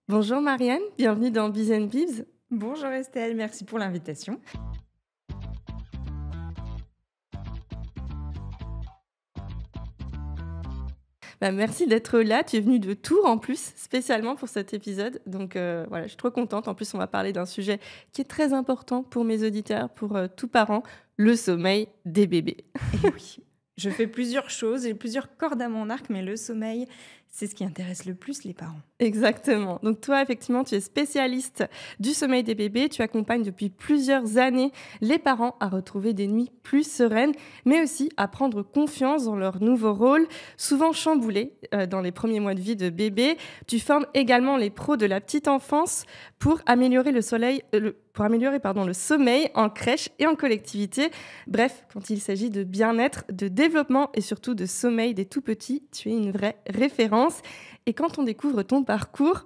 Bonjour Marianne, bienvenue dans Biz and Bibs. Bonjour Estelle, merci pour l'invitation. Merci d'être là. Tu es venue de Tours en plus, spécialement pour cet épisode. Donc voilà, je suis trop contente. En plus, on va parler d'un sujet qui est très important pour mes auditeurs, pour tout parent, le sommeil des bébés. Et oui, je fais plusieurs choses, j'ai plusieurs cordes à mon arc, mais le sommeil, c'est ce qui intéresse le plus les parents. Exactement. Donc toi, effectivement, tu es spécialiste du sommeil des bébés. Tu accompagnes depuis plusieurs années les parents à retrouver des nuits plus sereines, mais aussi à prendre confiance dans leur nouveau rôle, souvent chamboulé dans les premiers mois de vie de bébé. Tu formes également les pros de la petite enfance pour améliorer le sommeil en crèche et en collectivité. Bref, quand il s'agit de bien-être, de développement et surtout de sommeil des tout-petits, tu es une vraie référence. Et quand on découvre ton parcours,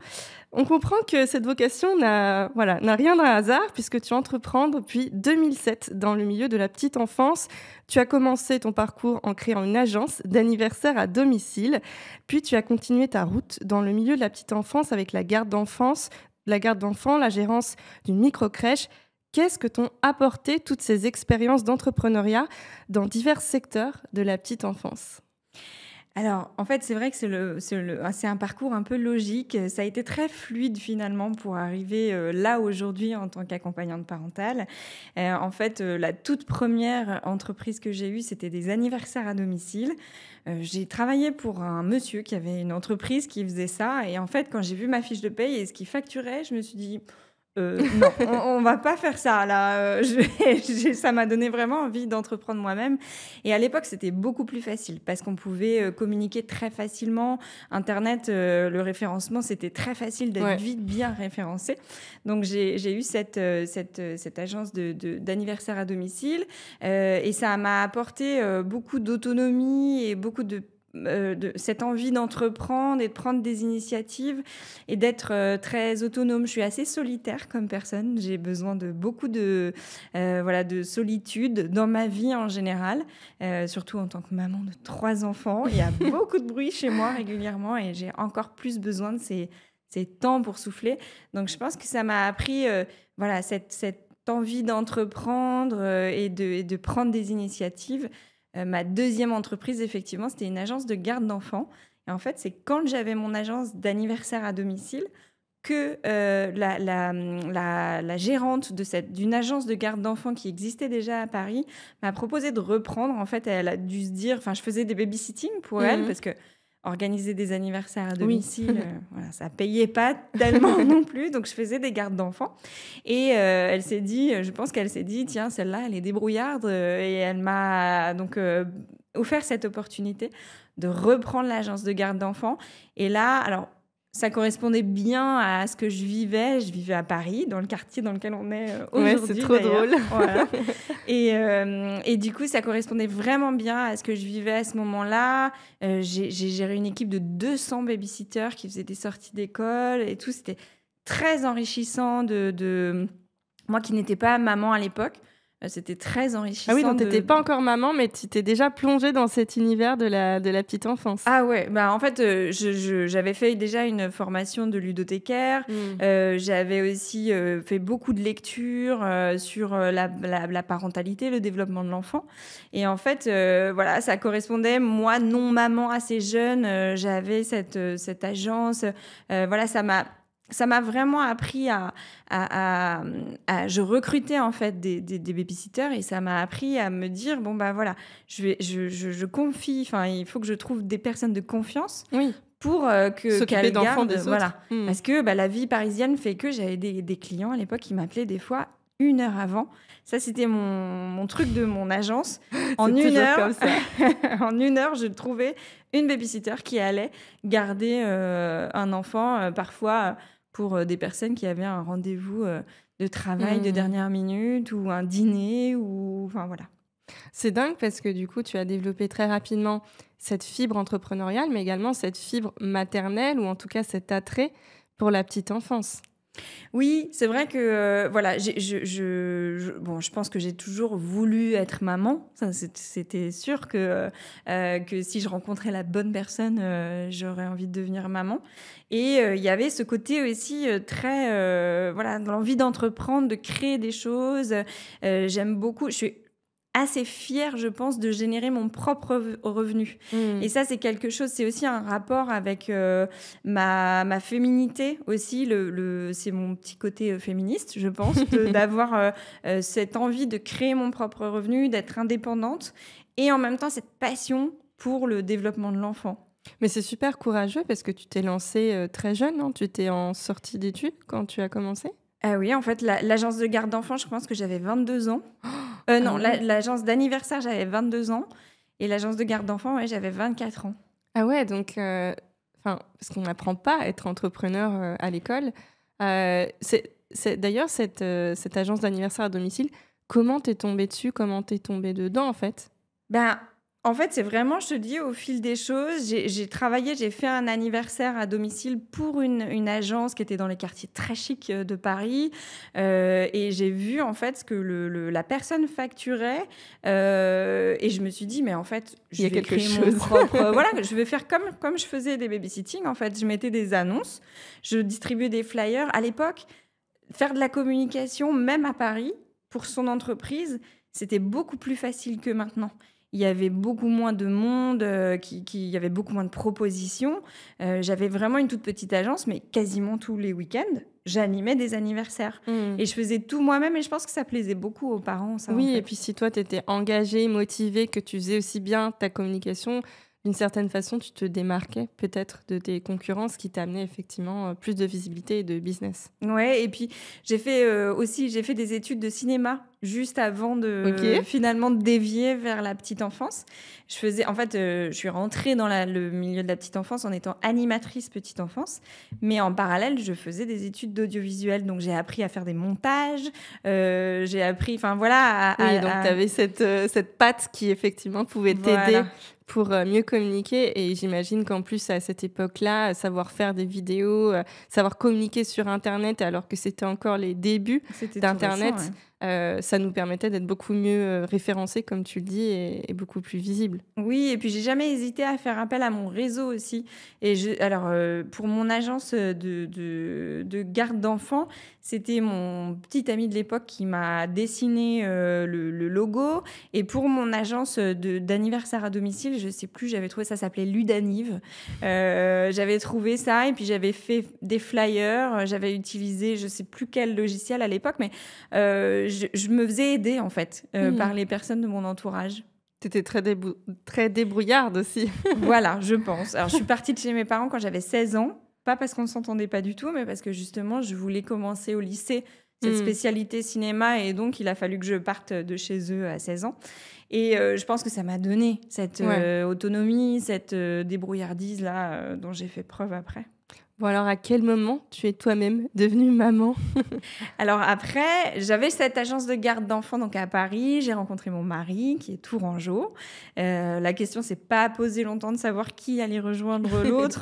on comprend que cette vocation n'a rien d'un hasard puisque tu entreprends depuis 2007 dans le milieu de la petite enfance. Tu as commencé ton parcours en créant une agence d'anniversaire à domicile, puis tu as continué ta route dans le milieu de la petite enfance avec la garde d'enfants, la gérance d'une microcrèche. Qu'est-ce que t'ont apporté toutes ces expériences d'entrepreneuriat dans divers secteurs de la petite enfance ? Alors, en fait, c'est vrai que c'est un parcours un peu logique. Ça a été très fluide finalement pour arriver là aujourd'hui en tant qu'accompagnante parentale. La toute première entreprise que j'ai eue, c'était des anniversaires à domicile. J'ai travaillé pour un monsieur qui avait une entreprise qui faisait ça. Et en fait, quand j'ai vu ma fiche de paye et ce qu'il facturait, je me suis dit... non, on va pas faire ça là. Ça m'a donné vraiment envie d'entreprendre moi-même. Et à l'époque, c'était beaucoup plus facile parce qu'on pouvait communiquer très facilement. Internet, le référencement, c'était très facile d'être vite bien référencé. Donc j'ai eu cette agence d'anniversaire à domicile et ça m'a apporté beaucoup d'autonomie et beaucoup de cette envie d'entreprendre et de prendre des initiatives et d'être très autonome. Je suis assez solitaire comme personne. J'ai besoin de beaucoup de solitude dans ma vie en général, surtout en tant que maman de 3 enfants. Il y a beaucoup de bruit chez moi régulièrement et j'ai encore plus besoin de ces temps pour souffler. Donc je pense que ça m'a appris cette envie d'entreprendre et de prendre des initiatives. Ma deuxième entreprise, effectivement, c'était une agence de garde d'enfants. Et en fait, c'est quand j'avais mon agence d'anniversaire à domicile que la gérante d'une agence de garde d'enfants qui existait déjà à Paris m'a proposé de reprendre. En fait, elle a dû se dire... Enfin, je faisais des babysitting pour elle parce que organiser des anniversaires à domicile, ça payait pas tellement non plus. Donc, je faisais des gardes d'enfants. Et je pense qu'elle s'est dit, tiens, celle-là, elle est débrouillarde. Et elle m'a donc offert cette opportunité de reprendre l'agence de garde d'enfants. Et là, alors, ça correspondait bien à ce que je vivais. Je vivais à Paris, dans le quartier dans lequel on est aujourd'hui. C'est trop drôle. Voilà. Et du coup, ça correspondait vraiment bien à ce que je vivais à ce moment-là. J'ai géré une équipe de 200 babysitters qui faisaient des sorties d'école et tout. C'était très enrichissant de... Moi qui n'étais pas maman à l'époque, c'était très enrichissant. Ah oui, donc tu n'étais pas encore maman, mais tu t'es déjà plongée dans cet univers de la petite enfance. Ah ouais, en fait, j'avais fait déjà une formation de ludothécaire. J'avais aussi fait beaucoup de lectures sur la parentalité, le développement de l'enfant. Et en fait, ça correspondait. Moi, non maman assez jeune, j'avais cette agence. Ça m'a vraiment appris je recrutais en fait des babysitters et ça m'a appris à me dire je confie, enfin il faut que je trouve des personnes de confiance. Oui. Pour s'occuper d'enfants des autres. Parce que la vie parisienne fait que j'avais des clients à l'époque qui m'appelaient des fois 1 heure avant. Ça, c'était mon truc de mon agence. En 1 heure, comme ça. en 1 heure, je trouvais une babysitter qui allait garder un enfant, parfois pour des personnes qui avaient un rendez-vous de travail de dernière minute ou un dîner enfin voilà. C'est dingue parce que du coup, tu as développé très rapidement cette fibre entrepreneuriale, mais également cette fibre maternelle ou en tout cas cet attrait pour la petite enfance. Oui, c'est vrai que voilà, bon, je pense que j'ai toujours voulu être maman. Ça, c'était sûr que si je rencontrais la bonne personne, j'aurais envie de devenir maman. Et il y avait ce côté aussi très voilà, dans l'envie d'entreprendre, de créer des choses. J'aime beaucoup. Je suis assez fière, je pense, de générer mon propre revenu. Mmh. Et ça, c'est quelque chose, c'est aussi un rapport avec ma féminité aussi. C'est mon petit côté féministe, je pense, d'avoir cette envie de créer mon propre revenu, d'être indépendante et en même temps cette passion pour le développement de l'enfant. Mais c'est super courageux parce que tu t'es lancée très jeune, non? Tu étais en sortie d'études quand tu as commencé? Ah oui, en fait, l'agence de garde d'enfants, je pense que j'avais 22 ans. Ah Non, ouais. l'agence d'anniversaire, j'avais 22 ans. Et l'agence de garde d'enfants, ouais, j'avais 24 ans. Ah ouais, donc enfin, parce qu'on n'apprend pas à être entrepreneur à l'école. D'ailleurs cette agence d'anniversaire à domicile, comment t'es tombée dessus? Comment t'es tombée dedans, en fait? Ben, en fait, c'est vraiment, je te dis, au fil des choses, j'ai travaillé, j'ai fait un anniversaire à domicile pour une agence qui était dans les quartiers très chics de Paris. Et j'ai vu, en fait, ce que la personne facturait. Et je me suis dit, mais en fait, Il y je a vais quelque créer mon chose. propre... voilà, je vais faire comme je faisais des babysitting, en fait. Je mettais des annonces, je distribuais des flyers. À l'époque, faire de la communication, même à Paris, pour son entreprise, c'était beaucoup plus facile que maintenant. Il y avait beaucoup moins de monde, il y avait beaucoup moins de propositions. J'avais vraiment une toute petite agence, mais quasiment tous les week-ends, j'animais des anniversaires. Mmh. Et je faisais tout moi-même et je pense que ça plaisait beaucoup aux parents, ça, en Oui, et fait. puis si toi, tu étais engagée, motivée, que tu faisais aussi bien ta communication, d'une certaine façon, tu te démarquais peut-être de tes concurrents, ce qui t'amenait effectivement plus de visibilité et de business. Ouais, et puis j'ai fait des études de cinéma juste avant de OK. finalement de dévier vers la petite enfance. En fait, je suis rentrée dans le milieu de la petite enfance en étant animatrice petite enfance, mais en parallèle, je faisais des études d'audiovisuel, donc j'ai appris à faire des montages, j'ai appris, enfin voilà, Oui, donc tu avais cette patte qui effectivement pouvait t'aider voilà. pour mieux communiquer. Et j'imagine qu'en plus, à cette époque-là, savoir faire des vidéos, savoir communiquer sur Internet, alors que c'était encore les débuts C'était tout récent, ouais. d'Internet, ça nous permettait d'être beaucoup mieux référencés, comme tu le dis, et beaucoup plus visibles. Oui, et puis j'ai jamais hésité à faire appel à mon réseau aussi. Alors, pour mon agence de garde d'enfants, c'était mon petit ami de l'époque qui m'a dessiné le logo. Et pour mon agence d'anniversaire à domicile, je sais plus, j'avais trouvé ça s'appelait Ludanive. J'avais trouvé ça et puis j'avais fait des flyers. J'avais utilisé, je sais plus quel logiciel à l'époque, mais je me faisais aider en fait par les personnes de mon entourage. Tu étais très débrouillarde aussi. Voilà, je pense. Alors, je suis partie de chez mes parents quand j'avais 16 ans. Pas parce qu'on ne s'entendait pas du tout, mais parce que justement, je voulais commencer au lycée cette Mmh. spécialité cinéma. Et donc, il a fallu que je parte de chez eux à 16 ans. Et je pense que ça m'a donné cette Ouais. autonomie, cette débrouillardise-là dont j'ai fait preuve après. Bon, alors à quel moment tu es toi-même devenue maman? Alors après, j'avais cette agence de garde d'enfants donc à Paris. J'ai rencontré mon mari qui est tourangeau. La question s'est pas posée longtemps de savoir qui allait rejoindre l'autre.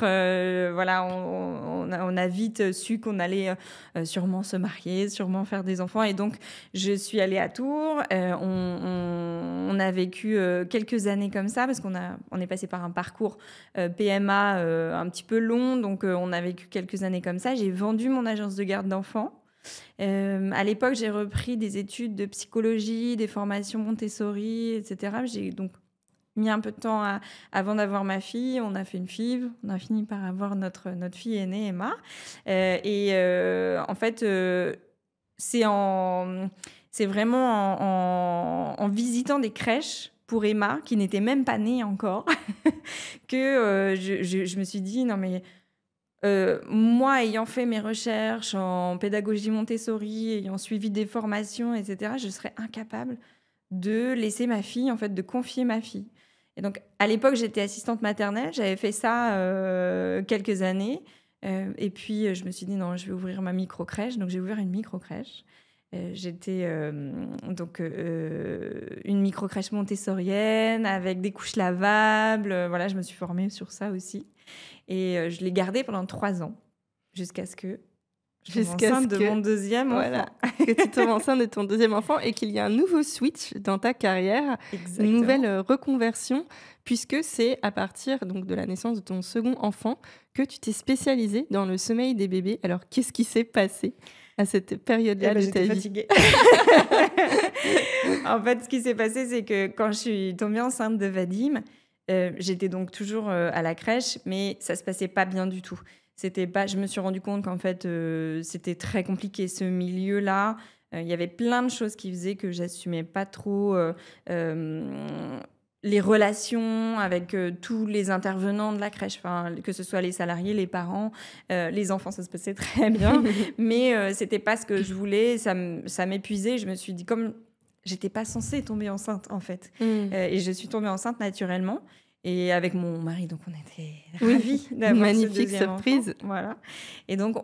Voilà, on a vite su qu'on allait sûrement se marier, sûrement faire des enfants. Et donc, je suis allée à Tours. On a vécu quelques années comme ça parce on est passé par un parcours PMA un petit peu long. Donc, on a vécu quelques années comme ça. J'ai vendu mon agence de garde d'enfants. À l'époque, j'ai repris des études de psychologie, des formations Montessori, etc. J'ai donc mis un peu de temps avant d'avoir ma fille. On a fait une FIV. On a fini par avoir notre fille aînée, Emma. En fait, c'est vraiment en visitant des crèches pour Emma, qui n'était même pas née encore, que je me suis dit, non mais moi, ayant fait mes recherches en pédagogie Montessori, ayant suivi des formations, etc., je serais incapable de laisser ma fille, en fait, de confier ma fille. Et donc, à l'époque, j'étais assistante maternelle, j'avais fait ça quelques années. Et puis, je me suis dit, non, je vais ouvrir ma micro-crèche. Donc, j'ai ouvert une micro-crèche. J'étais une micro-crèche montessorienne avec des couches lavables. Voilà, je me suis formée sur ça aussi. Et je l'ai gardée pendant 3 ans, jusqu'à ce que je tombe Jusqu'à enceinte ce de que, mon deuxième voilà, enfant. que tu tombes enceinte de ton deuxième enfant et qu'il y a un nouveau switch dans ta carrière, une nouvelle Exactement. reconversion, puisque c'est à partir donc de la naissance de ton second enfant que tu t'es spécialisée dans le sommeil des bébés. Alors, qu'est-ce qui s'est passé à cette Eh période-là ben, de ta j'étais vie? fatiguée. En fait, ce qui s'est passé, c'est que quand je suis tombée enceinte de Vadim, j'étais donc toujours à la crèche, mais ça se passait pas bien du tout. C'était pas. Je me suis rendu compte qu'en fait, c'était très compliqué ce milieu-là. Il y avait plein de choses qui faisaient que j'assumais pas trop les relations avec tous les intervenants de la crèche, enfin, que ce soit les salariés, les parents, les enfants, ça se passait très bien, mais c'était pas ce que je voulais. Ça m'épuisait. Je me suis dit, comme j'étais pas censée tomber enceinte en fait. Mm. Et je suis tombée enceinte naturellement. Et avec mon mari, donc on était Oui, ravis une d'avoir ce magnifique deuxième enfant. surprise. Voilà. Et donc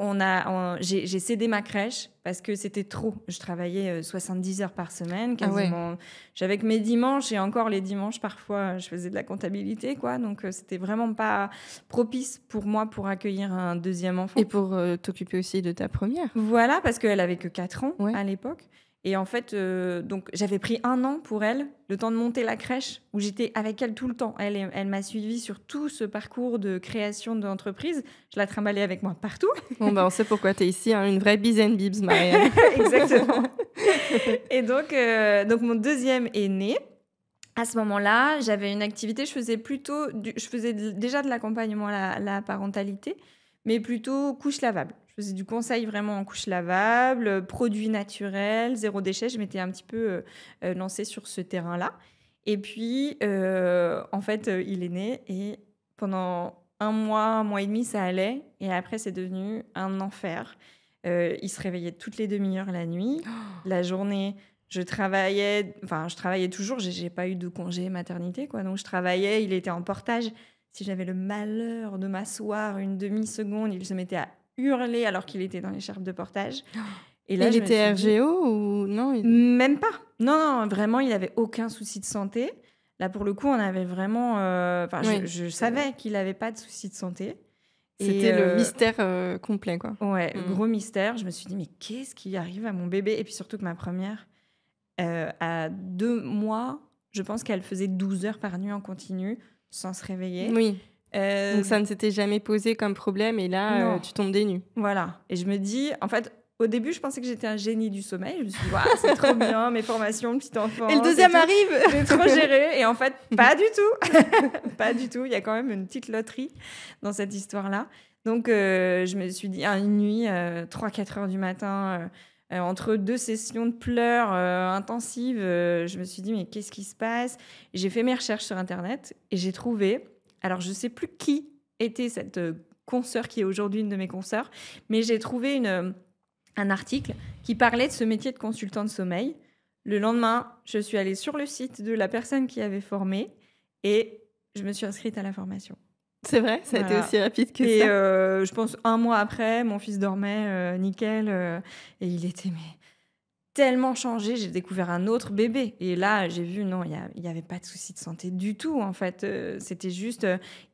j'ai cédé ma crèche parce que c'était trop. Je travaillais 70 heures par semaine, Ah ouais. quasiment. J'avais que mes dimanches et encore les dimanches, parfois, je faisais de la comptabilité, quoi. Donc c'était vraiment pas propice pour moi pour accueillir un deuxième enfant. Et pour t'occuper aussi de ta première. Voilà, parce qu'elle avait que 4 ans Ouais. à l'époque. Et en fait, donc j'avais pris 1 an pour elle, le temps de monter la crèche, où j'étais avec elle tout le temps. Elle m'a suivie sur tout ce parcours de création d'entreprise. Je la trimballais avec moi partout. Bon, on sait pourquoi tu es ici, hein, une vraie Biz and Bibs, Marianne. Exactement. Et donc mon deuxième est né. À ce moment-là, j'avais une activité, je faisais déjà de l'accompagnement à la parentalité, mais plutôt couche lavable. Je faisais du conseil vraiment en couche lavable, produits naturels, zéro déchet. Je m'étais un petit peu lancée sur ce terrain-là. Et puis, en fait, il est né et pendant un mois et demi, ça allait. Et après, c'est devenu un enfer. Il se réveillait toutes les demi-heures la nuit. La journée, je travaillais toujours. J'ai pas eu de congé maternité, quoi. Donc, je travaillais. Il était en portage. Si j'avais le malheur de m'asseoir une demi-seconde, il se mettait à hurler alors qu'il était dans l'écharpe de portage. Et là, il je me était suis dit, RGO ou non? même pas. Non, vraiment, il avait aucun souci de santé. Là, pour le coup, on avait vraiment. Oui, je savais qu'il n'avait pas de souci de santé. c'était Et le mystère complet, quoi. ouais, Mm. gros mystère. Je me suis dit, mais qu'est-ce qui arrive à mon bébé? Et puis surtout que ma première, à 2 mois, je pense qu'elle faisait 12 heures par nuit en continu, sans se réveiller. Oui, Euh, donc ça ne s'était jamais posé comme problème et là, Non. tu tombes des nues. Voilà. Et je me dis, en fait, au début, je pensais que j'étais un génie du sommeil. Je me suis dit, waouh, c'est trop bien, mes formations, petit enfant. Et le deuxième c'est tout. arrive. J'ai trop géré. Et en fait, pas du tout. Pas du tout. Il y a quand même une petite loterie dans cette histoire-là. Donc, je me suis dit, une nuit, 3-4 heures du matin, entre 2 sessions de pleurs intensives, je me suis dit, mais qu'est-ce qui se passe? Et j'ai fait mes recherches sur Internet et j'ai trouvé, alors je sais plus qui était cette consoeur qui est aujourd'hui une de mes consoeurs, mais j'ai trouvé un article qui parlait de ce métier de consultant de sommeil. Le lendemain, je suis allée sur le site de la personne qui avait formé et je me suis inscrite à la formation. C'est vrai, ça a été Voilà. aussi rapide que Et ça. je pense 1 mois après, mon fils dormait nickel et il était tellement changé. J'ai découvert un autre bébé et là j'ai vu non, il y avait pas de souci de santé du tout en fait. C'était juste,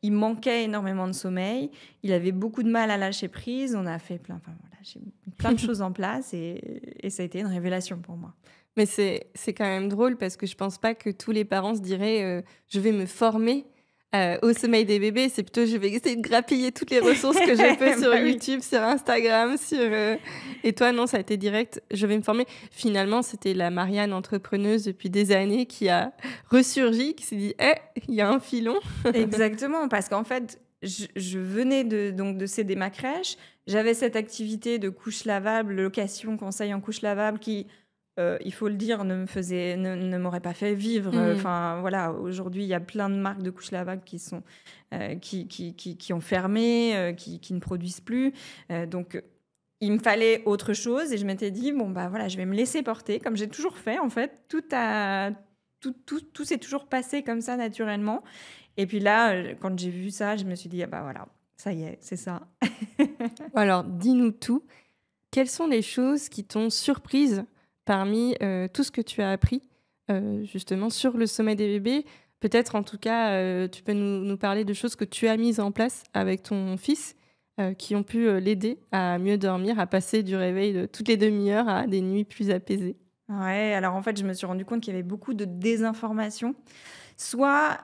il manquait énormément de sommeil. Il avait beaucoup de mal à lâcher prise. On a fait j'ai mis plein de choses en place et ça a été une révélation pour moi. Mais c'est quand même drôle parce que je pense pas que tous les parents se diraient je vais me former au sommeil des bébés. C'est plutôt je vais essayer de grappiller toutes les ressources que je peux sur Bah oui. YouTube, sur Instagram, et toi non, ça a été direct, je vais me former. Finalement, c'était la Marianne entrepreneuse depuis des années qui a ressurgi, qui s'est dit il y a un filon. Exactement, parce qu'en fait, je venais de céder ma crèche. J'avais cette activité de couche lavable, location, conseil en couche lavable qui, il faut le dire, ne m'aurait pas fait vivre. Enfin, voilà, aujourd'hui, il y a plein de marques de couches lavables qui ont fermé, qui ne produisent plus. Donc, il me fallait autre chose et je m'étais dit, bon, bah voilà, je vais me laisser porter, comme j'ai toujours fait, en fait. Tout s'est toujours passé comme ça, naturellement. Et puis là, quand j'ai vu ça, je me suis dit, ah bah voilà, ça y est, c'est ça. Alors, dis-nous tout. Quelles sont les choses qui t'ont surprise parmi tout ce que tu as appris justement sur le sommeil des bébés? Peut-être en tout cas, tu peux nous parler de choses que tu as mises en place avec ton fils qui ont pu l'aider à mieux dormir, à passer du réveil de toutes les demi-heures à des nuits plus apaisées? Ouais, alors en fait, je me suis rendu compte qu'il y avait beaucoup de désinformation. Soit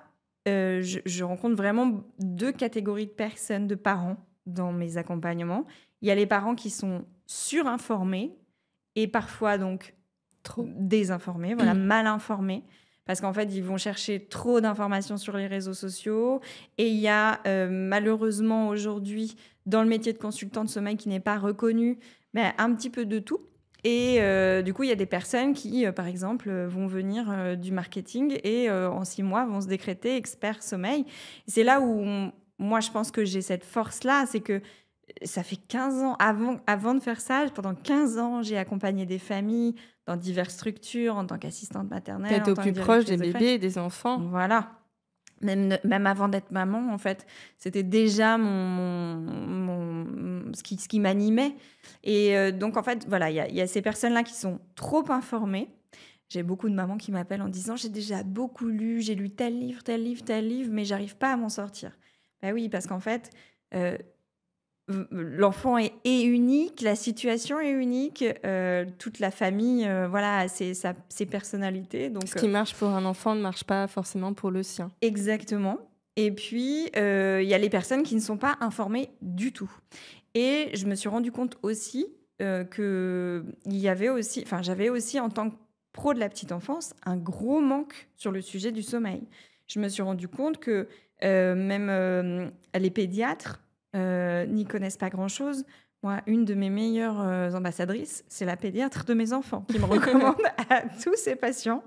je rencontre vraiment deux catégories de personnes, de parents, dans mes accompagnements. Il y a les parents qui sont surinformés et parfois donc Trop. désinformés, voilà, mal informés. Parce qu'en fait, ils vont chercher trop d'informations sur les réseaux sociaux. Et il y a malheureusement aujourd'hui, dans le métier de consultant de sommeil qui n'est pas reconnu, un petit peu de tout. Et du coup, il y a des personnes qui, par exemple, vont venir du marketing et en 6 mois vont se décréter expert sommeil. Et c'est là où moi, je pense que j'ai cette force-là, c'est que ça fait 15 ans, avant de faire ça, pendant 15 ans, j'ai accompagné des familles dans diverses structures, en tant qu'assistante maternelle, D'être en au tant que plus proche des directrice de bébés crèche. et des enfants. Voilà. Même avant d'être maman, en fait, c'était déjà ce qui m'animait. Et donc, en fait, voilà, il y a ces personnes-là qui sont trop informées. J'ai beaucoup de mamans qui m'appellent en disant: j'ai déjà beaucoup lu, j'ai lu tel livre, tel livre, tel livre, mais j'arrive pas à m'en sortir. Ben oui, parce qu'en fait, euh, l'enfant est unique, la situation est unique, toute la famille, voilà, a ses personnalités. Donc, Ce qui marche pour un enfant ne marche pas forcément pour le sien. exactement. Et puis, il y a les personnes qui ne sont pas informées du tout. Et je me suis rendu compte aussi que il y avait aussi, enfin, j'avais aussi en tant que pro de la petite enfance un gros manque sur le sujet du sommeil. Je me suis rendu compte que même les pédiatres n'y connaissent pas grand-chose. Moi, une de mes meilleures ambassadrices, c'est la pédiatre de mes enfants qui me recommande à tous ses patients.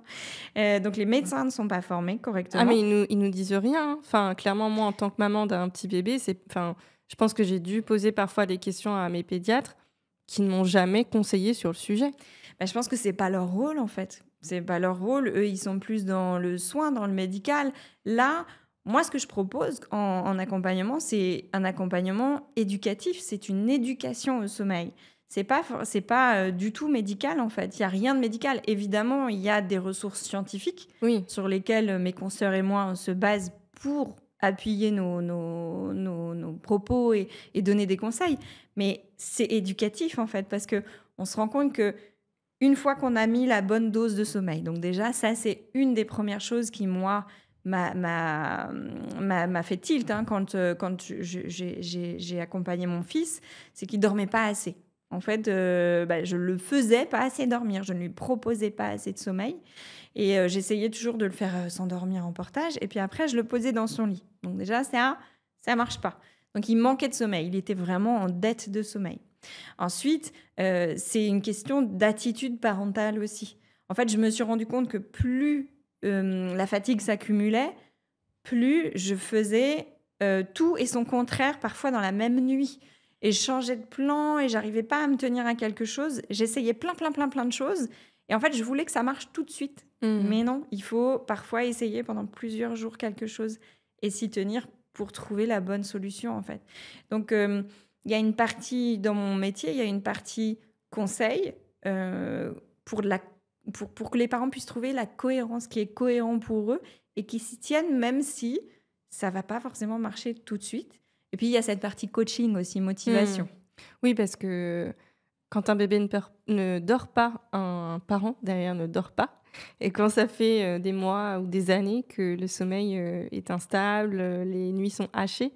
Donc, les médecins ne sont pas formés correctement. Ah, mais ils nous disent rien, hein. Enfin, clairement, moi, en tant que maman d'un petit bébé, enfin, je pense que j'ai dû poser parfois des questions à mes pédiatres qui ne m'ont jamais conseillé sur le sujet. Je pense que c'est pas leur rôle, en fait. C'est pas leur rôle. Eux, ils sont plus dans le soin, dans le médical. Là, moi, ce que je propose en accompagnement, c'est un accompagnement éducatif. C'est une éducation au sommeil. C'est pas du tout médical, en fait. Il y a rien de médical. Évidemment, il y a des ressources scientifiques Oui, sur lesquelles mes consoeurs et moi, on se base pour appuyer nos propos et donner des conseils. Mais c'est éducatif, en fait, parce que on se rend compte que une fois qu'on a mis la bonne dose de sommeil, donc déjà, ça, c'est une des premières choses qui, moi, m'a fait tilt quand j'ai accompagné mon fils, c'est qu'il dormait pas assez. En fait, je le faisais pas assez dormir, je ne lui proposais pas assez de sommeil. Et j'essayais toujours de le faire s'endormir en portage. Et puis après, je le posais dans son lit. Donc déjà, ça marche pas. Donc il manquait de sommeil, il était vraiment en dette de sommeil. Ensuite, c'est une question d'attitude parentale aussi. En fait, je me suis rendu compte que plus la fatigue s'accumulait, plus je faisais tout et son contraire parfois dans la même nuit. Et je changeais de plan et j'arrivais pas à me tenir à quelque chose. J'essayais plein de choses. Et en fait, je voulais que ça marche tout de suite. Mais non, il faut parfois essayer pendant plusieurs jours quelque chose et s'y tenir pour trouver la bonne solution, en fait. Donc, il y a une partie dans mon métier, il y a une partie conseil pour que les parents puissent trouver la cohérence qui est cohérent pour eux et qui s'y tiennent même si ça va pas forcément marcher tout de suite. Et puis il y a cette partie coaching aussi, motivation. Oui, parce que quand un bébé ne dort pas, un parent derrière ne dort pas. Et quand ça fait des mois ou des années que le sommeil est instable, les nuits sont hachées,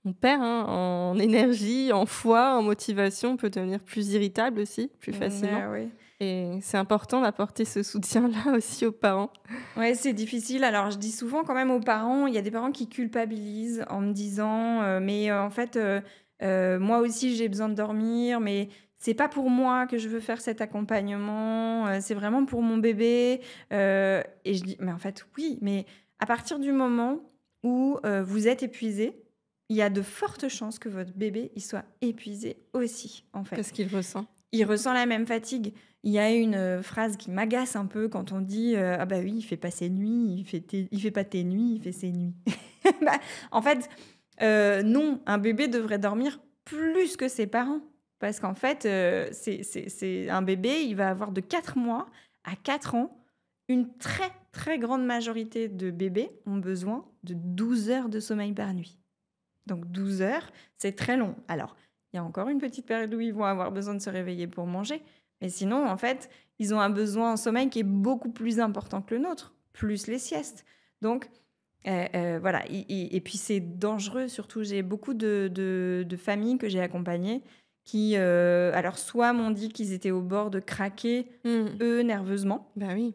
on perd en énergie, en foi, en motivation, on peut devenir plus irritable aussi, plus facilement. Ouais. Et c'est important d'apporter ce soutien-là aussi aux parents. Ouais, c'est difficile. Alors, je dis souvent quand même aux parents, il y a des parents qui culpabilisent en me disant, en fait, moi aussi j'ai besoin de dormir, mais c'est pas pour moi que je veux faire cet accompagnement, c'est vraiment pour mon bébé. Et je dis, mais en fait, oui, mais à partir du moment où vous êtes épuisé, il y a de fortes chances que votre bébé il soit épuisé aussi, en fait. Qu'est-ce qu'il ressent? Il ressent la même fatigue. Il y a une phrase qui m'agace un peu quand on dit ah bah oui, il fait pas ses nuits, il fait pas tes nuits, il fait ses nuits. En fait, non, un bébé devrait dormir plus que ses parents. Parce qu'en fait, c'est un bébé, il va avoir de 4 mois à 4 ans. Une très, très grande majorité de bébés ont besoin de 12 heures de sommeil par nuit. Donc 12 heures, c'est très long. Alors, il y a encore une petite période où ils vont avoir besoin de se réveiller pour manger. Mais sinon, en fait, ils ont un besoin en sommeil qui est beaucoup plus important que le nôtre, plus les siestes. Donc, voilà. Et puis, c'est dangereux, surtout, j'ai beaucoup de familles que j'ai accompagnées qui, alors, soit m'ont dit qu'ils étaient au bord de craquer, Mmh. eux, nerveusement, Bah oui.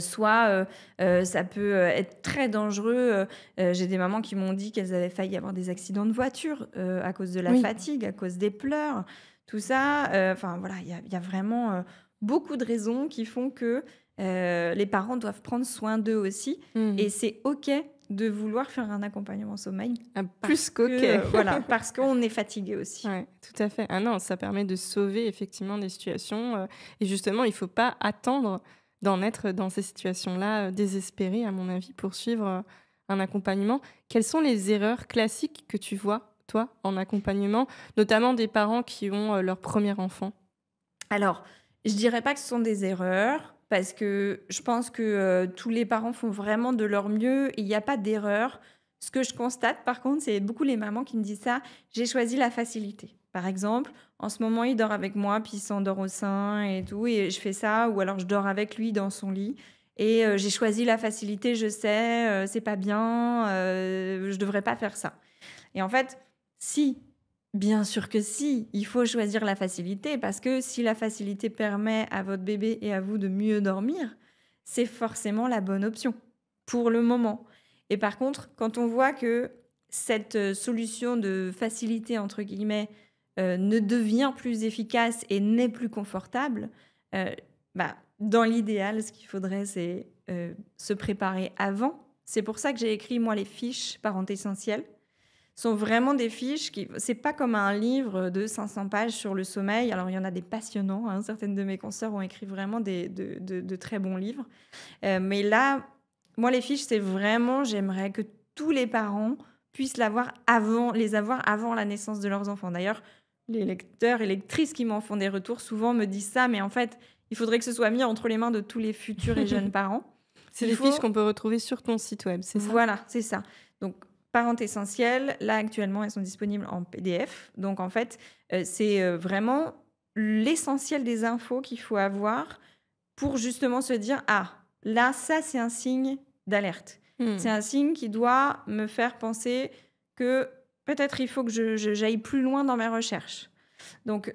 soit, ça peut, être très dangereux, j'ai des mamans qui m'ont dit qu'elles avaient failli avoir des accidents de voiture, à cause de la Oui. fatigue, à cause des pleurs, tout ça, enfin voilà, il y a vraiment, beaucoup de raisons qui font que, les parents doivent prendre soin d'eux aussi Mmh. et c'est OK de vouloir faire un accompagnement sommeil Ah, plus parce qu'OK. que, voilà, parce qu'on est fatigué aussi. Ouais, tout à fait. Ah non, ça permet de sauver effectivement des situations, et justement, il faut pas attendre d'en être dans ces situations-là, désespérées à mon avis pour suivre, un accompagnement. Quelles sont les erreurs classiques que tu vois, toi, en accompagnement, notamment des parents qui ont, leur premier enfant? Alors, je dirais pas que ce sont des erreurs, parce que je pense que, tous les parents font vraiment de leur mieux et il y a pas d'erreur. Ce que je constate par contre, c'est beaucoup les mamans qui me disent ça: «J'ai choisi la facilité». Par exemple, en ce moment, il dort avec moi, puis il s'endort au sein et tout et je fais ça ou alors je dors avec lui dans son lit et j'ai choisi la facilité, je sais, c'est pas bien, je devrais pas faire ça. Et en fait, si, bien sûr que si, il faut choisir la facilité parce que si la facilité permet à votre bébé et à vous de mieux dormir, c'est forcément la bonne option pour le moment. Et par contre, quand on voit que cette solution de facilité, entre guillemets, ne devient plus efficace et n'est plus confortable, euh, bah, dans l'idéal, ce qu'il faudrait, c'est se préparer avant. C'est pour ça que j'ai écrit, moi, les fiches parents essentielles sont vraiment des fiches qui c'est pas comme un livre de 500 pages sur le sommeil. Alors, il y en a des passionnants, hein, certaines de mes consoeurs ont écrit vraiment de très bons livres. Mais là, moi, les fiches, c'est vraiment j'aimerais que tous les parents puissent les avoir avant la naissance de leurs enfants. D'ailleurs, les lecteurs et lectrices qui m'en font des retours souvent me disent ça, mais en fait, il faudrait que ce soit mis entre les mains de tous les futurs et jeunes parents. C'est Il des fiches faut qu'on peut retrouver sur ton site web, c'est ça? Voilà, c'est ça. Donc, Parentes essentielles, là, actuellement, elles sont disponibles en PDF. Donc, en fait, c'est vraiment l'essentiel des infos qu'il faut avoir pour justement se dire: «Ah, là, ça, c'est un signe d'alerte. C'est Mmh. un signe qui doit me faire penser que peut-être il faut que j'aille plus loin dans mes recherches». Donc,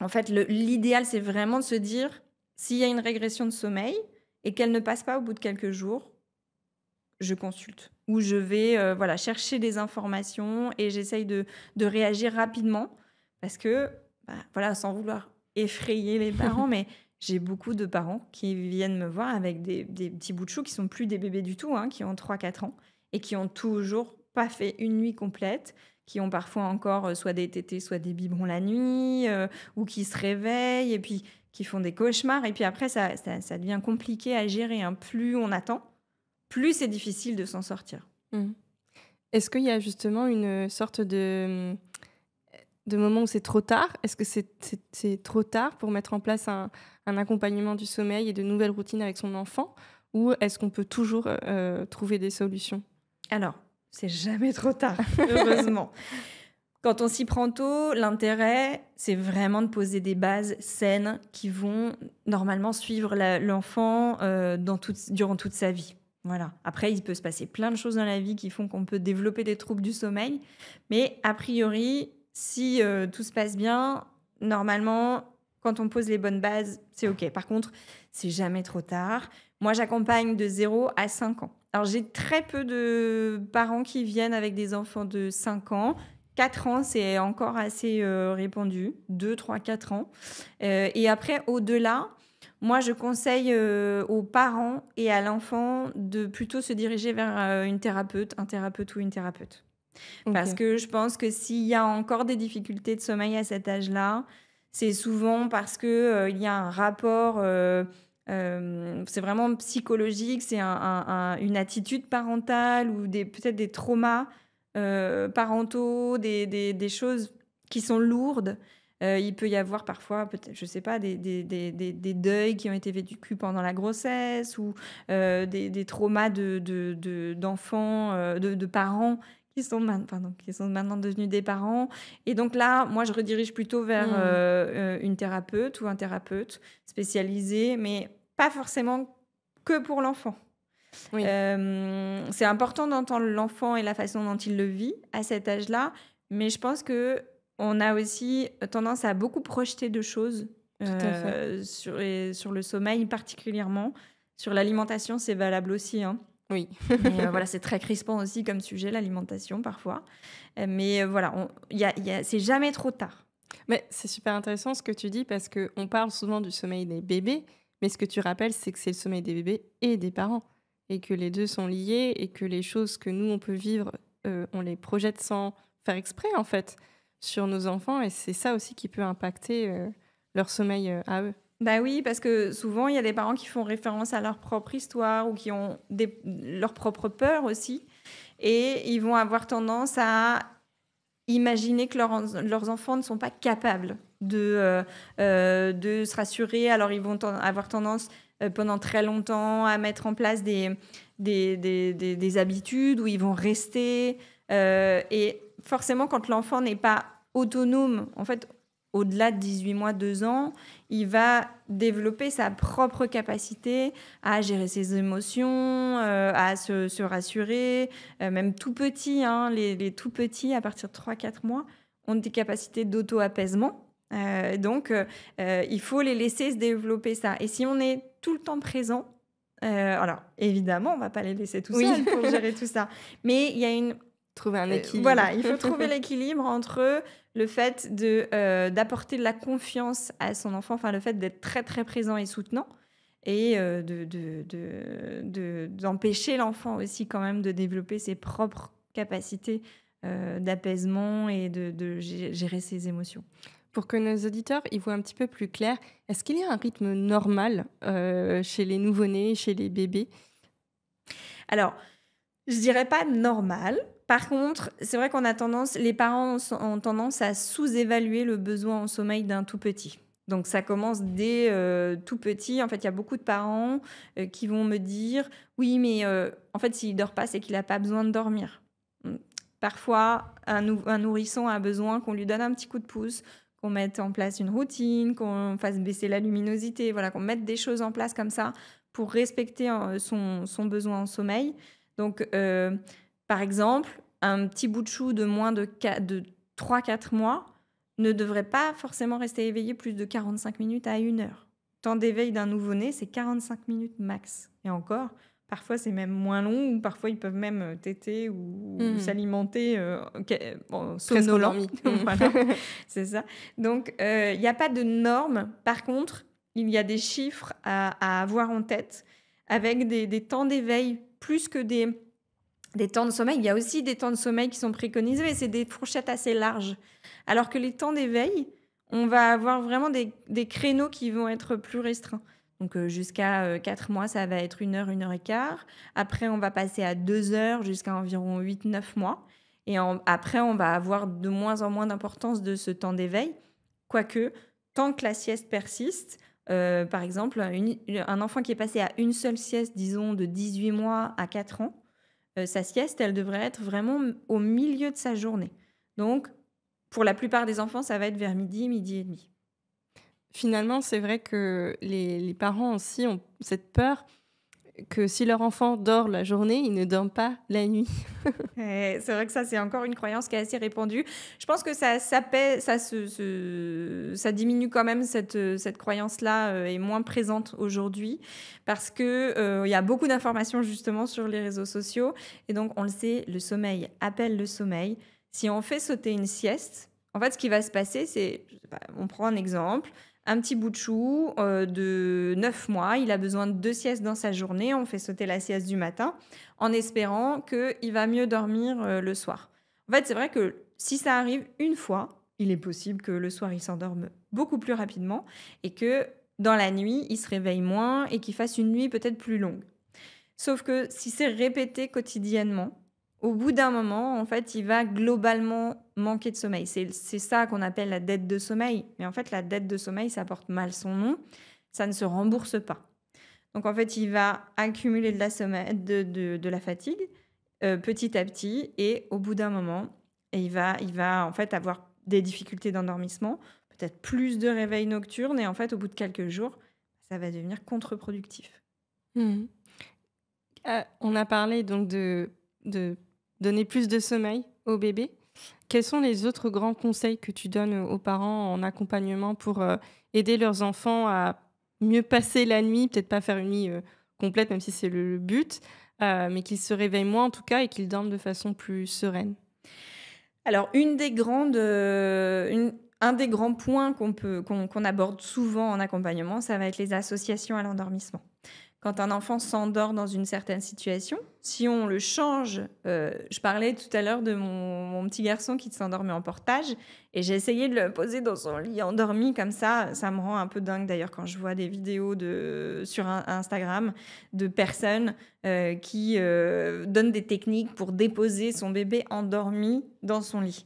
en fait, l'idéal, c'est vraiment de se dire: s'il y a une régression de sommeil et qu'elle ne passe pas au bout de quelques jours, je consulte ou je vais, voilà, chercher des informations et j'essaye de réagir rapidement parce que, bah, voilà, sans vouloir effrayer les parents, mais j'ai beaucoup de parents qui viennent me voir avec des petits bouts de chou qui sont plus des bébés du tout, hein, qui ont 3 4 ans et qui ont toujours pas fait une nuit complète, qui ont parfois encore, soit des tétés, soit des biberons la nuit, ou qui se réveillent et puis qui font des cauchemars et puis après ça devient compliqué à gérer, hein. Plus on attend, plus c'est difficile de s'en sortir. Mmh. Est-ce qu'il y a justement une sorte de moment où c'est trop tard? Est-ce que c'est trop tard pour mettre en place un accompagnement du sommeil et de nouvelles routines avec son enfant? Ou est-ce qu'on peut toujours, trouver des solutions? Alors, c'est jamais trop tard, heureusement. Quand on s'y prend tôt, l'intérêt, c'est vraiment de poser des bases saines qui vont normalement suivre l'enfant durant toute sa vie. Voilà. Après, il peut se passer plein de choses dans la vie qui font qu'on peut développer des troubles du sommeil. Mais a priori, si tout se passe bien, normalement, quand on pose les bonnes bases, c'est OK. Par contre, c'est jamais trop tard. Moi, j'accompagne de 0 à 5 ans. Alors, j'ai très peu de parents qui viennent avec des enfants de 5 ans. 4 ans, c'est encore assez répandu. 2, 3, 4 ans. Et après, au-delà, moi, je conseille aux parents et à l'enfant de plutôt se diriger vers une thérapeute, un thérapeute ou une thérapeute. Parce OK. que je pense que s'il y a encore des difficultés de sommeil à cet âge-là, c'est souvent parce que, il y a un rapport, c'est vraiment psychologique, c'est une attitude parentale ou peut-être des traumas, parentaux, des choses qui sont lourdes. Il peut y avoir parfois peut-être, je sais pas, des deuils qui ont été vécus pendant la grossesse ou, des traumas d'enfants, de parents qui sont maintenant devenus des parents. Et donc là, moi, je redirige plutôt vers une thérapeute ou un thérapeute spécialisé, mais pas forcément que pour l'enfant. Oui, C'est important d'entendre l'enfant et la façon dont il le vit à cet âge-là, mais je pense que on a aussi tendance à beaucoup projeter de choses tout à fait. sur le sommeil particulièrement. Sur l'alimentation, c'est valable aussi, hein. Oui. Mais voilà, c'est très crispant aussi comme sujet, l'alimentation, parfois. Mais voilà, c'est jamais trop tard. Mais c'est super intéressant ce que tu dis parce qu'on parle souvent du sommeil des bébés, mais ce que tu rappelles, c'est que c'est le sommeil des bébés et des parents. Et que les deux sont liés et que les choses que nous, on peut vivre, on les projette sans faire exprès, en fait, sur nos enfants. Et c'est ça aussi qui peut impacter leur sommeil à eux. Bah oui, parce que souvent, il y a des parents qui font référence à leur propre histoire ou qui ont leur propre peur aussi. Et ils vont avoir tendance à imaginer que leurs enfants ne sont pas capables de se rassurer. Alors, ils vont avoir tendance pendant très longtemps à mettre en place des habitudes où ils vont rester. Et forcément, quand l'enfant n'est pas autonome, en fait, au-delà de 18 mois, 2 ans, il va développer sa propre capacité à gérer ses émotions, à se rassurer. Même tout petit, hein, les tout petits, à partir de 3-4 mois, ont des capacités d'auto-apaisement. Il faut les laisser se développer ça. Et si on est tout le temps présent, alors évidemment, on ne va pas les laisser tout Oui. seuls pour gérer tout ça. Mais il y a une Trouver un équilibre. voilà, il faut trouver l'équilibre entre le fait d'apporter de la confiance à son enfant, enfin le fait d'être très très présent et soutenant, et d'empêcher l'enfant aussi quand même de développer ses propres capacités d'apaisement et de gérer ses émotions. Pour que nos auditeurs y voient un petit peu plus clair, est-ce qu'il y a un rythme normal chez les nouveau-nés, chez les bébés? Alors, je dirais pas normal. Par contre, c'est vrai les parents ont tendance à sous-évaluer le besoin en sommeil d'un tout petit. Donc ça commence dès tout petit. En fait, il y a beaucoup de parents qui vont me dire, oui, mais en fait, s'il dort pas, c'est qu'il n'a pas besoin de dormir. Parfois, un nourrisson a besoin qu'on lui donne un petit coup de pouce, qu'on mette en place une routine, qu'on fasse baisser la luminosité, voilà, qu'on mette des choses en place comme ça pour respecter son besoin en sommeil. Donc, par exemple, un petit bout de chou de moins de 3-4 mois ne devrait pas forcément rester éveillé plus de 45 minutes à 1 heure. Temps d'éveil d'un nouveau-né, c'est 45 minutes max. Et encore, parfois c'est même moins long, ou parfois ils peuvent même téter ou s'alimenter somnolent. Voilà, c'est ça. Donc, il n'y a pas de norme. Par contre, il y a des chiffres à avoir en tête avec des temps d'éveil plus que des temps de sommeil. Il y a aussi des temps de sommeil qui sont préconisés, mais c'est des fourchettes assez larges. Alors que les temps d'éveil, on va avoir vraiment des créneaux qui vont être plus restreints. Donc jusqu'à 4 mois, ça va être 1 heure, 1 heure et quart. Après, on va passer à 2 heures jusqu'à environ 8-9 mois. Et après, on va avoir de moins en moins d'importance de ce temps d'éveil. Quoique, tant que la sieste persiste, par exemple, un enfant qui est passé à une seule sieste, disons de 18 mois à 4 ans, sa sieste, elle devrait être vraiment au milieu de sa journée. Donc, pour la plupart des enfants, ça va être vers midi, midi et demi. Finalement, c'est vrai que les parents aussi ont cette peur que si leur enfant dort la journée, il ne dorme pas la nuit. C'est vrai que ça, c'est encore une croyance qui est assez répandue. Je pense que ça diminue quand même, cette croyance-là est moins présente aujourd'hui parce que il y a beaucoup d'informations justement sur les réseaux sociaux. Et donc, on le sait, le sommeil appelle le sommeil. Si on fait sauter une sieste, en fait, ce qui va se passer, c'est, on prend un exemple, un petit bout de chou de 9 mois, il a besoin de 2 siestes dans sa journée, on fait sauter la sieste du matin en espérant qu'il va mieux dormir le soir. En fait, c'est vrai que si ça arrive une fois, il est possible que le soir, il s'endorme beaucoup plus rapidement et que dans la nuit, il se réveille moins et qu'il fasse une nuit peut-être plus longue. Sauf que si c'est répété quotidiennement, au bout d'un moment, en fait, il va globalement manquer de sommeil. C'est ça qu'on appelle la dette de sommeil. Mais en fait, la dette de sommeil, ça porte mal son nom. Ça ne se rembourse pas. Donc, en fait, il va accumuler de la fatigue. petit à petit et au bout d'un moment, il va en fait avoir des difficultés d'endormissement, peut-être plus de réveils nocturnes et en fait, au bout de quelques jours, ça va devenir contre-productif. Mmh. On a parlé donc de donner plus de sommeil au bébé. Quels sont les autres grands conseils que tu donnes, aux parents en accompagnement pour, aider leurs enfants à mieux passer la nuit? Peut-être pas faire une nuit, complète, même si c'est le but, mais qu'ils se réveillent moins en tout cas et qu'ils dorment de façon plus sereine? Alors un des grands points qu'on aborde souvent en accompagnement, ça va être les associations à l'endormissement. Quand un enfant s'endort dans une certaine situation, si on le change, je parlais tout à l'heure de mon petit garçon qui s'endormait en portage et j'ai essayé de le poser dans son lit endormi comme ça me rend un peu dingue d'ailleurs quand je vois des vidéos sur Instagram de personnes, qui, donnent des techniques pour déposer son bébé endormi dans son lit.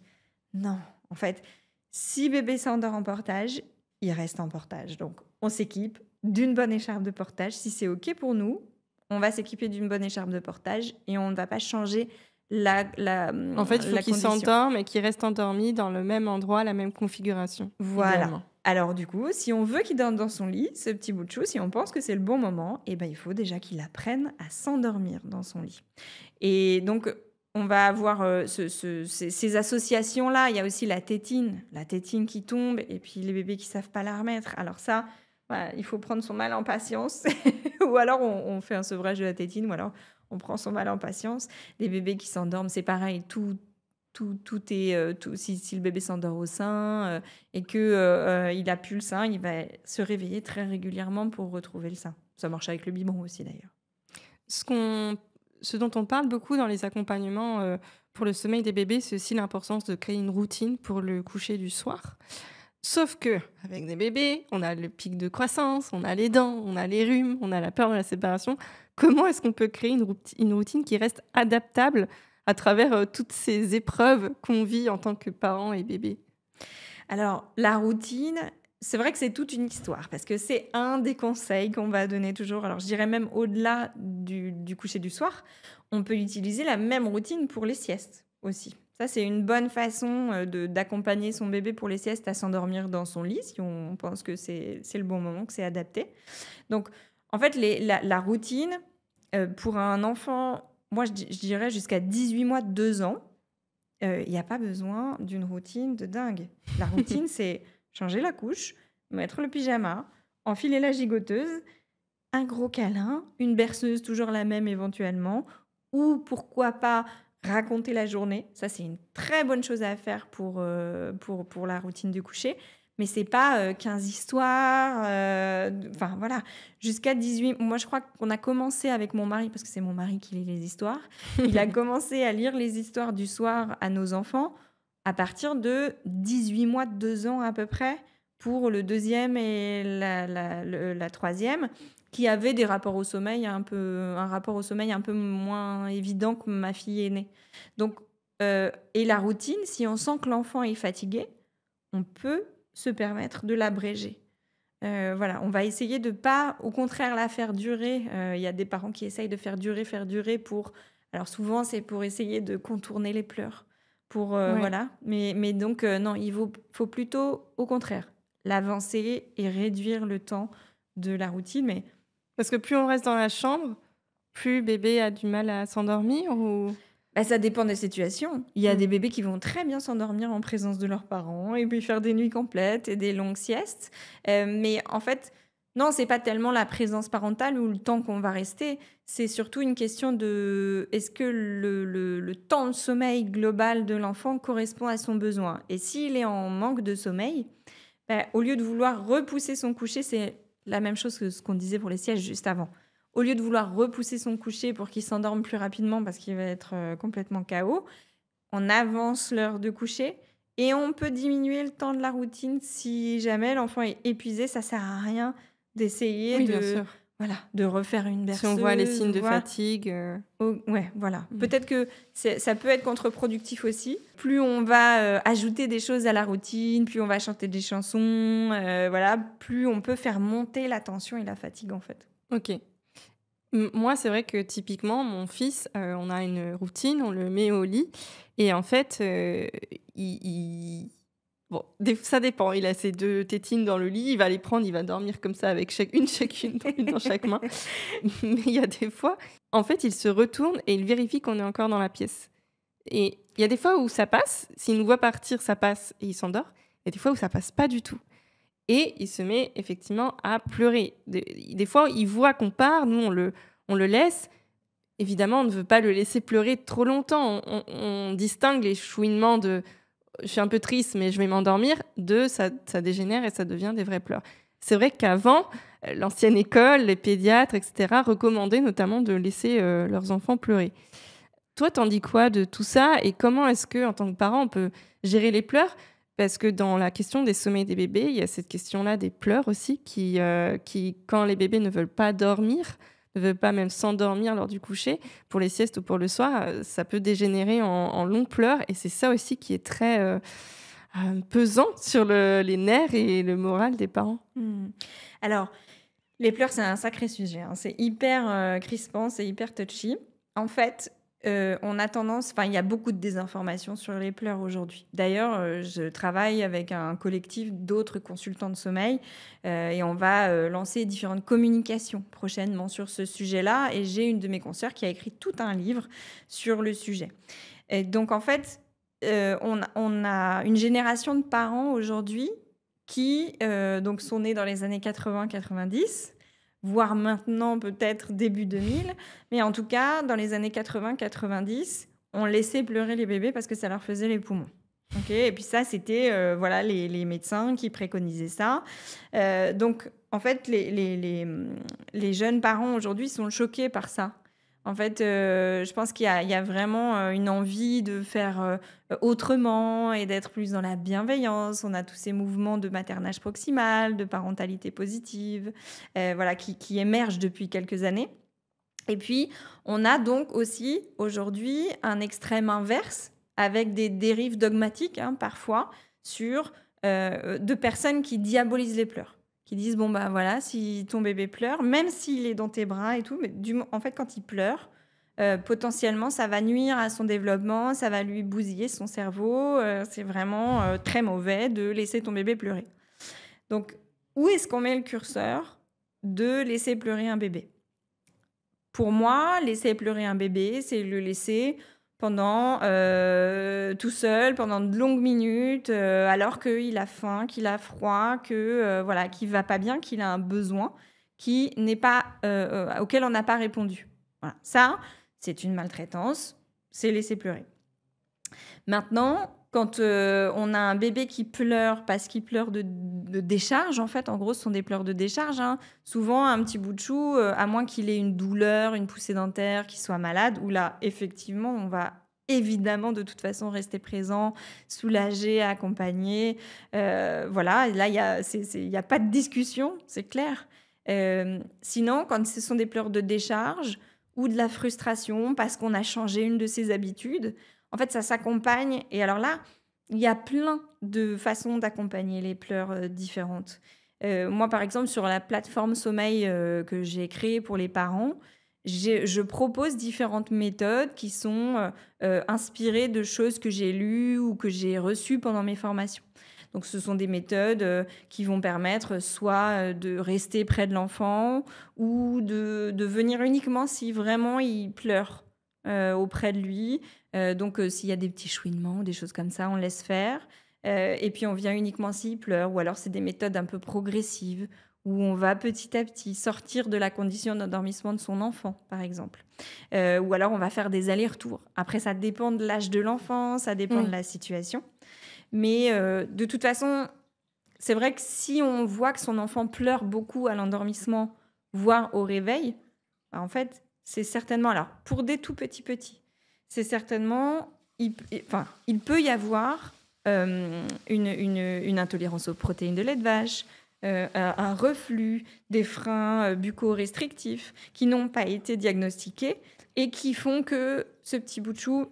Non, en fait, si bébé s'endort en portage, il reste en portage. Donc on s'équipe d'une bonne écharpe de portage. Si c'est OK pour nous, on va s'équiper d'une bonne écharpe de portage et on ne va pas changer En fait, il faut la qu'ils condition. s'endorment et qu'ils restent endormis dans le même endroit, la même configuration, Voilà. idéalement. Alors du coup, si on veut qu'il dorme dans son lit, ce petit bout de chou, si on pense que c'est le bon moment, eh ben, il faut déjà qu'il apprenne à s'endormir dans son lit. Et donc, on va avoir ces associations-là. Il y a aussi la tétine qui tombe et puis les bébés qui savent pas la remettre. Alors ça, voilà, il faut prendre son mal en patience. Ou alors on fait un sevrage de la tétine, ou alors on prend son mal en patience. Les bébés qui s'endorment, c'est pareil, tout est si le bébé s'endort au sein et que il a plus le sein, il va se réveiller très régulièrement pour retrouver le sein. Ça marche avec le biberon aussi d'ailleurs. Ce qu'on ce dont on parle beaucoup dans les accompagnements, pour le sommeil des bébés, c'est aussi l'importance de créer une routine pour le coucher du soir. Sauf que avec des bébés, on a le pic de croissance, on a les dents, on a les rhumes, on a la peur de la séparation. Comment est-ce qu'on peut créer une routine qui reste adaptable à travers, toutes ces épreuves qu'on vit en tant que parents et bébés? Alors la routine, c'est vrai que c'est toute une histoire parce que c'est un des conseils qu'on va donner toujours. Alors je dirais même au-delà du coucher du soir, on peut utiliser la même routine pour les siestes aussi. Ça, c'est une bonne façon d'accompagner son bébé pour les siestes à s'endormir dans son lit, si on pense que c'est le bon moment, que c'est adapté. Donc, en fait, la routine, pour un enfant, moi, je dirais jusqu'à 18 mois, 2 ans, il y a pas besoin d'une routine de dingue. La routine, c'est changer la couche, mettre le pyjama, enfiler la gigoteuse, un gros câlin, une berceuse, toujours la même éventuellement, ou pourquoi pas raconter la journée. Ça, c'est une très bonne chose à faire pour la routine du coucher. Mais c'est pas 15 histoires. Enfin, voilà. Jusqu'à 18. Moi, je crois qu'on a commencé avec mon mari, parce que c'est mon mari qui lit les histoires. Il a commencé à lire les histoires du soir à nos enfants à partir de 18 mois, 2 ans à peu près, pour le deuxième et la troisième, qui avait des rapports au sommeil un rapport au sommeil un peu moins évident que ma fille aînée. Donc, et la routine, si on sent que l'enfant est fatigué, on peut se permettre de l'abréger. Voilà, on va essayer de pas, au contraire, la faire durer. Il y a des parents qui essayent de faire durer pour... Alors souvent, c'est pour essayer de contourner les pleurs. Ouais. Voilà. Mais donc, non, faut plutôt, au contraire, l'avancer et réduire le temps de la routine. Mais Parce que plus on reste dans la chambre, plus bébé a du mal à s'endormir ou? bah, ça dépend des situations. Il y a des Mmh. bébés qui vont très bien s'endormir en présence de leurs parents et puis faire des nuits complètes et des longues siestes. Mais en fait, non, c'est pas tellement la présence parentale ou le temps qu'on va rester. C'est surtout une question de est-ce que le temps de sommeil global de l'enfant correspond à son besoin. Et s'il est en manque de sommeil, bah, au lieu de vouloir repousser son coucher, c'est la même chose que ce qu'on disait pour les sièges juste avant. Au lieu de vouloir repousser son coucher pour qu'il s'endorme plus rapidement parce qu'il va être complètement KO, on avance l'heure de coucher et on peut diminuer le temps de la routine si jamais l'enfant est épuisé. Ça sert à rien d'essayer Oui, bien sûr. voilà, de refaire une Si on voit les berceuse signes ou de voir. fatigue, Ouais, voilà. mmh. Peut-être que ça peut être contre-productif aussi. Plus on va ajouter des choses à la routine, plus on va chanter des chansons, voilà, plus on peut faire monter la tension et la fatigue en fait. OK. Moi, c'est vrai que typiquement, mon fils, on a une routine, on le met au lit et en fait, il bon, ça dépend. Il a ses 2 tétines dans le lit, il va les prendre, il va dormir comme ça avec chacune, une dans chaque main. Mais il y a des fois, en fait, il se retourne et il vérifie qu'on est encore dans la pièce. Et il y a des fois où ça passe, s'il nous voit partir, ça passe et il s'endort. Il y a des fois où ça passe pas du tout. Et il se met effectivement à pleurer. Des fois, il voit qu'on part, nous on le laisse. Évidemment, on ne veut pas le laisser pleurer trop longtemps. On distingue les chouinements de je suis un peu triste, mais je vais m'endormir, de ça dégénère et ça devient des vrais pleurs. C'est vrai qu'avant, l'ancienne école, les pédiatres, etc., recommandaient notamment de laisser leurs enfants pleurer. Toi, t'en dis quoi de tout ça et comment est-ce que, en tant que parent, on peut gérer les pleurs? Parce que dans la question des sommeils des bébés, il y a cette question-là des pleurs aussi qui, quand les bébés ne veulent pas dormir, ne veulent pas même s'endormir lors du coucher, pour les siestes ou pour le soir, ça peut dégénérer en longs pleurs et c'est ça aussi qui est très pesant sur les nerfs et le moral des parents. Alors, les pleurs, c'est un sacré sujet, hein. C'est hyper crispant, c'est hyper touchy. En fait, on a tendance, enfin, il y a beaucoup de désinformation sur les pleurs aujourd'hui. D'ailleurs, je travaille avec un collectif d'autres consultants de sommeil et on va lancer différentes communications prochainement sur ce sujet-là. Et j'ai une de mes consoeurs qui a écrit tout un livre sur le sujet. Et donc, en fait, on a une génération de parents aujourd'hui qui donc sont nés dans les années 80-90, voire maintenant peut-être début 2000. Mais en tout cas, dans les années 80-90, on laissait pleurer les bébés parce que ça leur faisait les poumons. Okay, et puis ça, c'était voilà, les médecins qui préconisaient ça. Donc, en fait, les jeunes parents aujourd'hui sont choqués par ça. En fait, je pense qu'il y a vraiment une envie de faire autrement et d'être plus dans la bienveillance. On a tous ces mouvements de maternage proximal, de parentalité positive, voilà, qui émergent depuis quelques années. Et puis, on a donc aussi aujourd'hui un extrême inverse avec des dérives dogmatiques, hein, parfois, sur de personnes qui diabolisent les pleurs. Qui disent, bon, bah voilà, si ton bébé pleure, même s'il est dans tes bras et tout, mais en fait, quand il pleure, potentiellement, ça va nuire à son développement, ça va lui bousiller son cerveau. C'est vraiment très mauvais de laisser ton bébé pleurer. Donc, où est-ce qu'on met le curseur de laisser pleurer un bébé ? Pour moi, laisser pleurer un bébé, c'est le laisser pendant tout seul, pendant de longues minutes, alors qu'il a faim, qu'il a froid, voilà, qu'il va pas bien, qu'il a un besoin qui n'est pas, auquel on n'a pas répondu. Voilà. Ça, c'est une maltraitance, c'est laisser pleurer. Maintenant, quand on a un bébé qui pleure parce qu'il pleure de décharge, en fait, en gros, ce sont des pleurs de décharge, hein. Souvent, un petit bout de chou, à moins qu'il ait une douleur, une poussée dentaire, qu'il soit malade, où là, effectivement, on va évidemment, de toute façon, rester présent, soulager, accompagner. Voilà, et là, il y a pas de discussion, c'est clair. Sinon, quand ce sont des pleurs de décharge ou de la frustration parce qu'on a changé une de ses habitudes, en fait, ça s'accompagne. Et alors là, il y a plein de façons d'accompagner les pleurs différentes. Moi, par exemple, sur la plateforme sommeil que j'ai créée pour les parents, je propose différentes méthodes qui sont inspirées de choses que j'ai lues ou que j'ai reçues pendant mes formations. Donc, ce sont des méthodes qui vont permettre soit de rester près de l'enfant ou de venir uniquement si vraiment il pleure auprès de lui. Donc, s'il y a des petits chouinements, des choses comme ça, on laisse faire. Et puis, on vient uniquement s'il pleure. Ou alors, c'est des méthodes un peu progressives où on va petit à petit sortir de la condition d'endormissement de son enfant, par exemple. Ou alors, on va faire des allers-retours. Après, ça dépend de l'âge de l'enfant, ça dépend de la situation. Mais de toute façon, c'est vrai que si on voit que son enfant pleure beaucoup à l'endormissement, voire au réveil, bah, en fait, c'est certainement... Alors, pour des tout petits, c'est certainement... il peut y avoir une intolérance aux protéines de lait de vache, un reflux, des freins bucco-restrictifs qui n'ont pas été diagnostiqués et qui font que ce petit bout de chou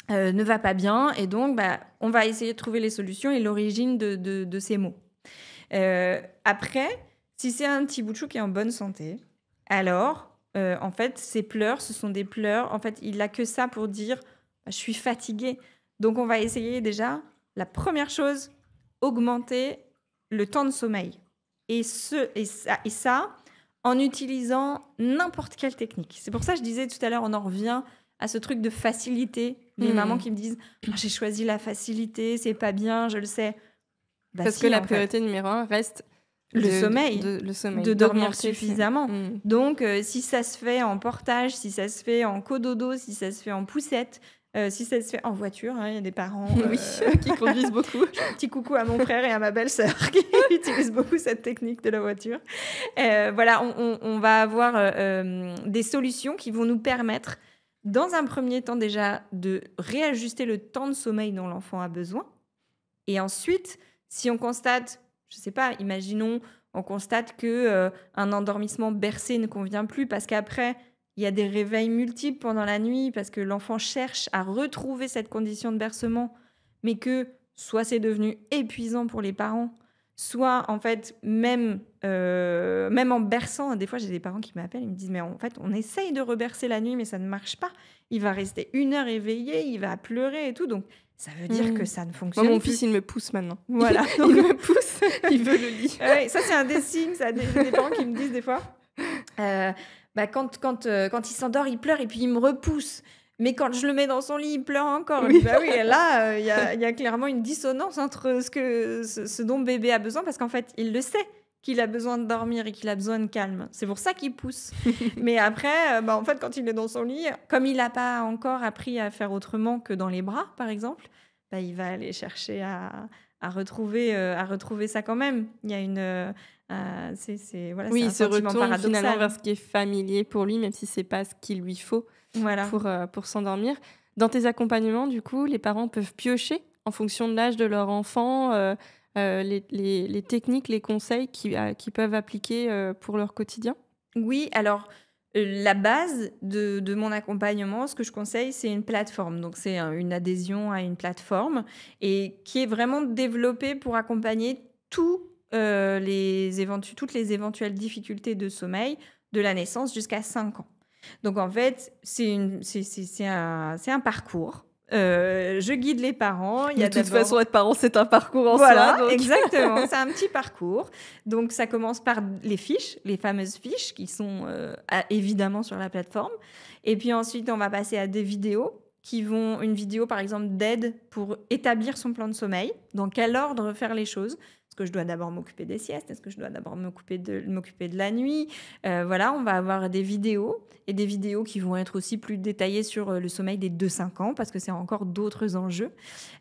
ne va pas bien. Et donc, on va essayer de trouver les solutions et l'origine de ces maux. Après, si c'est un petit bout de chou qui est en bonne santé, alors en fait, ces pleurs, ce sont des pleurs. En fait, il n'a que ça pour dire je suis fatigué. Donc, on va essayer déjà, la première chose, augmenter le temps de sommeil. Et ça, en utilisant n'importe quelle technique. C'est pour ça que je disais tout à l'heure, on en revient à ce truc de facilité. Les mamans qui me disent j'ai choisi la facilité, c'est pas bien, je le sais. Parce que la priorité numéro 1 reste le sommeil, de dormir suffisamment. Donc, si ça se fait en portage, si ça se fait en cododo, si ça se fait en poussette, si ça se fait en voiture, il y a des parents qui conduisent beaucoup. Petit coucou à mon frère et à ma belle-sœur qui utilisent beaucoup cette technique de la voiture. Voilà, on va avoir des solutions qui vont nous permettre, dans un premier temps déjà, de réajuster le temps de sommeil dont l'enfant a besoin. Et ensuite, si on constate, je ne sais pas, imaginons, on constate qu'un endormissement bercé ne convient plus parce qu'après, il y a des réveils multiples pendant la nuit parce que l'enfant cherche à retrouver cette condition de bercement, mais que soit c'est devenu épuisant pour les parents, soit en fait, même en berçant, des fois j'ai des parents qui m'appellent, ils me disent mais en fait on essaye de rebercer la nuit mais ça ne marche pas, il va rester 1 heure éveillé, il va pleurer et tout, donc ça veut dire que ça ne fonctionne plus. Mon plus. fils, il me pousse maintenant. Voilà. Il me pousse, il veut le lit. Ça, c'est un des signes, ça, des parents qui me disent des fois. Quand il s'endort, il pleure et puis il me repousse. Mais quand je le mets dans son lit, il pleure encore. Oui. Et là, il y a clairement une dissonance entre ce dont bébé a besoin, parce qu'en fait, il le sait qu'il a besoin de dormir et qu'il a besoin de calme. C'est pour ça qu'il pousse. Mais après, en fait, quand il est dans son lit, comme il n'a pas encore appris à faire autrement que dans les bras, par exemple, il va aller chercher à retrouver ça quand même. Il y a une... c'est il un se sentiment retourne paradoxal. finalement vers ce qui est familier pour lui, même si c'est pas ce qu'il lui faut pour s'endormir. Dans tes accompagnements, du coup, les parents peuvent piocher en fonction de l'âge de leur enfant les techniques, les conseils qu'ils peuvent appliquer pour leur quotidien. Oui, alors la base de mon accompagnement, ce que je conseille, c'est une plateforme. Donc, c'est une adhésion à une plateforme et qui est vraiment développée pour accompagner toutes les éventuelles difficultés de sommeil de la naissance jusqu'à 5 ans. Donc, en fait, c'est un parcours. Je guide les parents. De toute façon, être parent, c'est un parcours en soi. Donc... Exactement, c'est un petit parcours. Donc, ça commence par les fiches, les fameuses fiches qui sont évidemment sur la plateforme. Et puis ensuite, on va passer à des vidéos une vidéo, par exemple, d'aide pour établir son plan de sommeil. Dans quel ordre faire les choses ? Est-ce que je dois d'abord m'occuper des siestes ? Est-ce que je dois d'abord m'occuper de la nuit ? Voilà, on va avoir des vidéos et des vidéos qui vont être aussi plus détaillées sur le sommeil des 2-5 ans parce que c'est encore d'autres enjeux.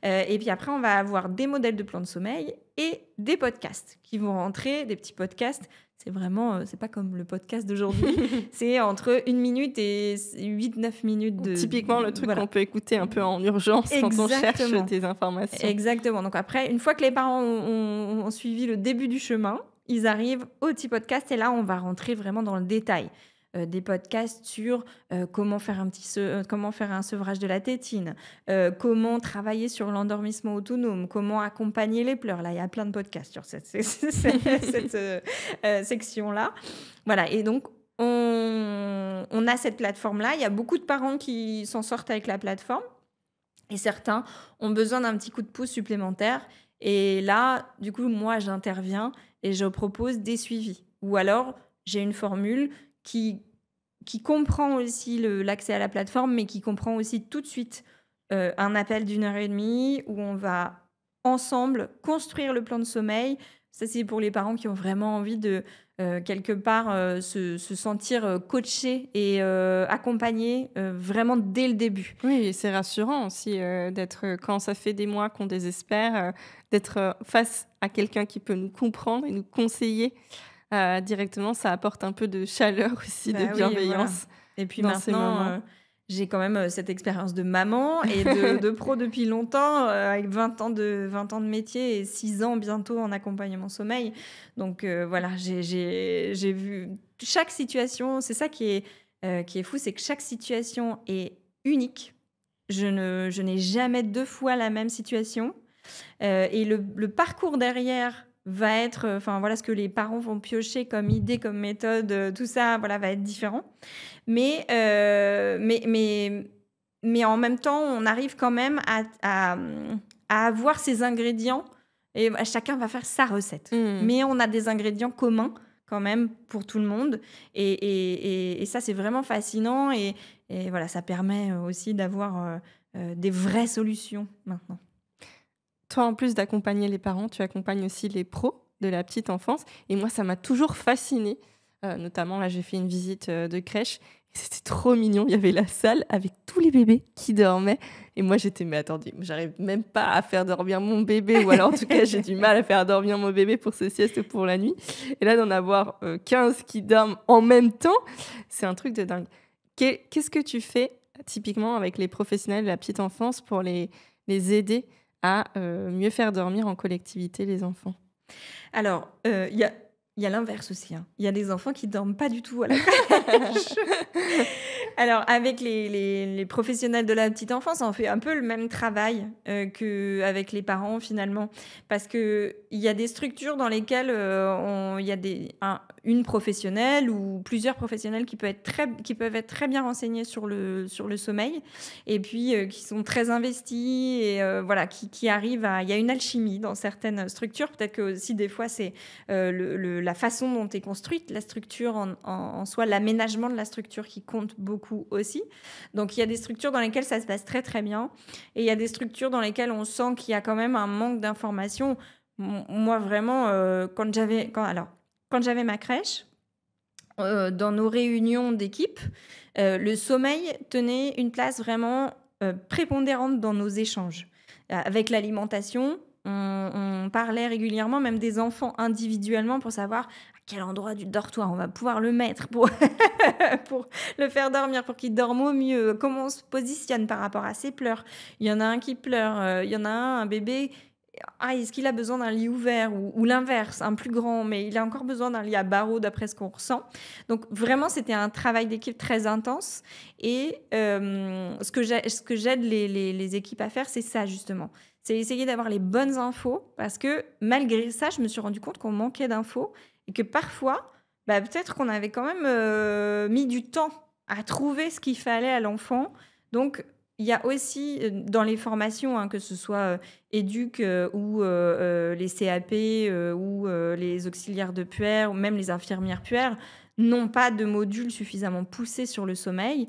Et puis après, on va avoir des modèles de plan de sommeil et des podcasts qui vont rentrer, des petits podcasts. C'est vraiment, c'est pas comme le podcast d'aujourd'hui. C'est entre 1 minute et 8-9 minutes. Typiquement, le truc qu'on peut écouter un peu en urgence quand on cherche des informations. Exactement. Donc après, une fois que les parents ont suivi le début du chemin, ils arrivent au petit podcast et là, on va rentrer vraiment dans le détail. Des podcasts sur comment faire un sevrage de la tétine, comment travailler sur l'endormissement autonome, comment accompagner les pleurs. Là, il y a plein de podcasts sur cette section-là. Voilà, et donc, on a cette plateforme-là. Il y a beaucoup de parents qui s'en sortent avec la plateforme et certains ont besoin d'un petit coup de pouce supplémentaire. Et là, du coup, moi, j'interviens et je propose des suivis. Ou alors, j'ai une formule qui comprend aussi l'accès à la plateforme, mais qui comprend aussi tout de suite un appel d'1h30 où on va ensemble construire le plan de sommeil. Ça, c'est pour les parents qui ont vraiment envie de, quelque part, se sentir coachés et accompagnés vraiment dès le début. Oui, et c'est rassurant aussi d'être, quand ça fait des mois qu'on désespère, d'être face à quelqu'un qui peut nous comprendre et nous conseiller. Directement, ça apporte un peu de chaleur aussi, de bienveillance. Voilà. Et puis maintenant, j'ai quand même cette expérience de maman et de pro depuis longtemps, avec 20 ans de métier et 6 ans bientôt en accompagnement sommeil. Donc voilà, j'ai vu chaque situation. C'est ça qui est fou, c'est que chaque situation est unique. Je n'ai jamais 2 fois la même situation. Et le parcours derrière va être, enfin voilà, ce que les parents vont piocher comme idée, comme méthode, tout ça, voilà, va être différent. Mais, mais en même temps, on arrive quand même à avoir ces ingrédients et chacun va faire sa recette. Mmh. Mais on a des ingrédients communs quand même pour tout le monde et ça, c'est vraiment fascinant et voilà, ça permet, aussi d'avoir, des vraies solutions maintenant. Toi, en plus d'accompagner les parents, tu accompagnes aussi les pros de la petite enfance. Et moi, ça m'a toujours fascinée. Notamment, là, j'ai fait une visite de crèche. Et c'était trop mignon. Il y avait la salle avec tous les bébés qui dormaient. Et moi, j'étais, mais attendez, j'arrive même pas à faire dormir mon bébé. Ou alors, en tout cas, j'ai du mal à faire dormir mon bébé pour ses siestes pour la nuit. Et là, d'en avoir 15 qui dorment en même temps, c'est un truc de dingue. Qu'est-ce que tu fais typiquement avec les professionnels de la petite enfance pour les aider à mieux faire dormir en collectivité les enfants? Alors, il y a l'inverse aussi, hein. Il y a des enfants qui dorment pas du tout à la crèche. Alors avec les professionnels de la petite enfance, on fait un peu le même travail, qu'avec les parents finalement. Parce qu'il y a des structures dans lesquelles, il y a une professionnelle ou plusieurs professionnels qui peuvent être très bien renseignés sur le sommeil et puis, qui sont très investis et voilà, qui arrivent à il y a une alchimie dans certaines structures. Peut-être que aussi des fois c'est, la façon dont est construite la structure en soi, l'aménagement de la structure qui compte beaucoup aussi. Donc il y a des structures dans lesquelles ça se passe très très bien et il y a des structures dans lesquelles on sent qu'il y a quand même un manque d'information. Moi vraiment, quand j'avais ma crèche, dans nos réunions d'équipe, le sommeil tenait une place vraiment prépondérante dans nos échanges. Avec l'alimentation, on parlait régulièrement, même des enfants individuellement, pour savoir à quel endroit du dortoir on va pouvoir le mettre pour, pour le faire dormir, pour qu'il dorme au mieux, comment on se positionne par rapport à ses pleurs. Il y en a un qui pleure, il y en a un bébé. Ah, est-ce qu'il a besoin d'un lit ouvert ou l'inverse, un plus grand, mais il a encore besoin d'un lit à barreaux d'après ce qu'on ressent. Donc vraiment, c'était un travail d'équipe très intense. Et ce que j'aide les équipes à faire, c'est ça justement. C'est essayer d'avoir les bonnes infos parce que malgré ça, je me suis rendu compte qu'on manquait d'infos et que parfois, bah, peut-être qu'on avait quand même mis du temps à trouver ce qu'il fallait à l'enfant. Donc, il y a aussi dans les formations, hein, que ce soit éduc ou les CAP ou les auxiliaires de puère ou même les infirmières puères, n'ont pas de module suffisamment poussé sur le sommeil.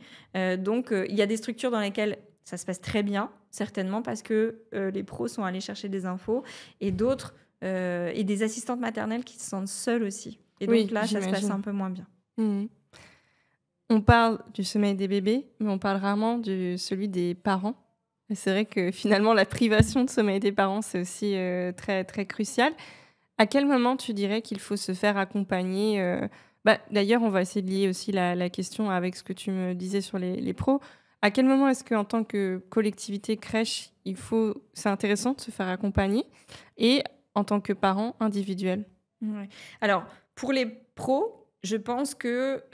Donc, il y a des structures dans lesquelles ça se passe très bien, certainement parce que les pros sont allés chercher des infos et d'autres, et des assistantes maternelles qui se sentent seules aussi. Et donc Oui, là, ça se passe j'imagine. un peu moins bien. Mmh. On parle du sommeil des bébés, mais on parle rarement de celui des parents. Et c'est vrai que finalement, la privation de sommeil des parents, c'est aussi très, très crucial. À quel moment tu dirais qu'il faut se faire accompagner d'ailleurs, on va essayer de lier aussi la question avec ce que tu me disais sur les pros. À quel moment est-ce qu'en tant que collectivité crèche, c'est intéressant de se faire accompagner et en tant que parent individuel? Ouais. Alors, pour les pros, je pense que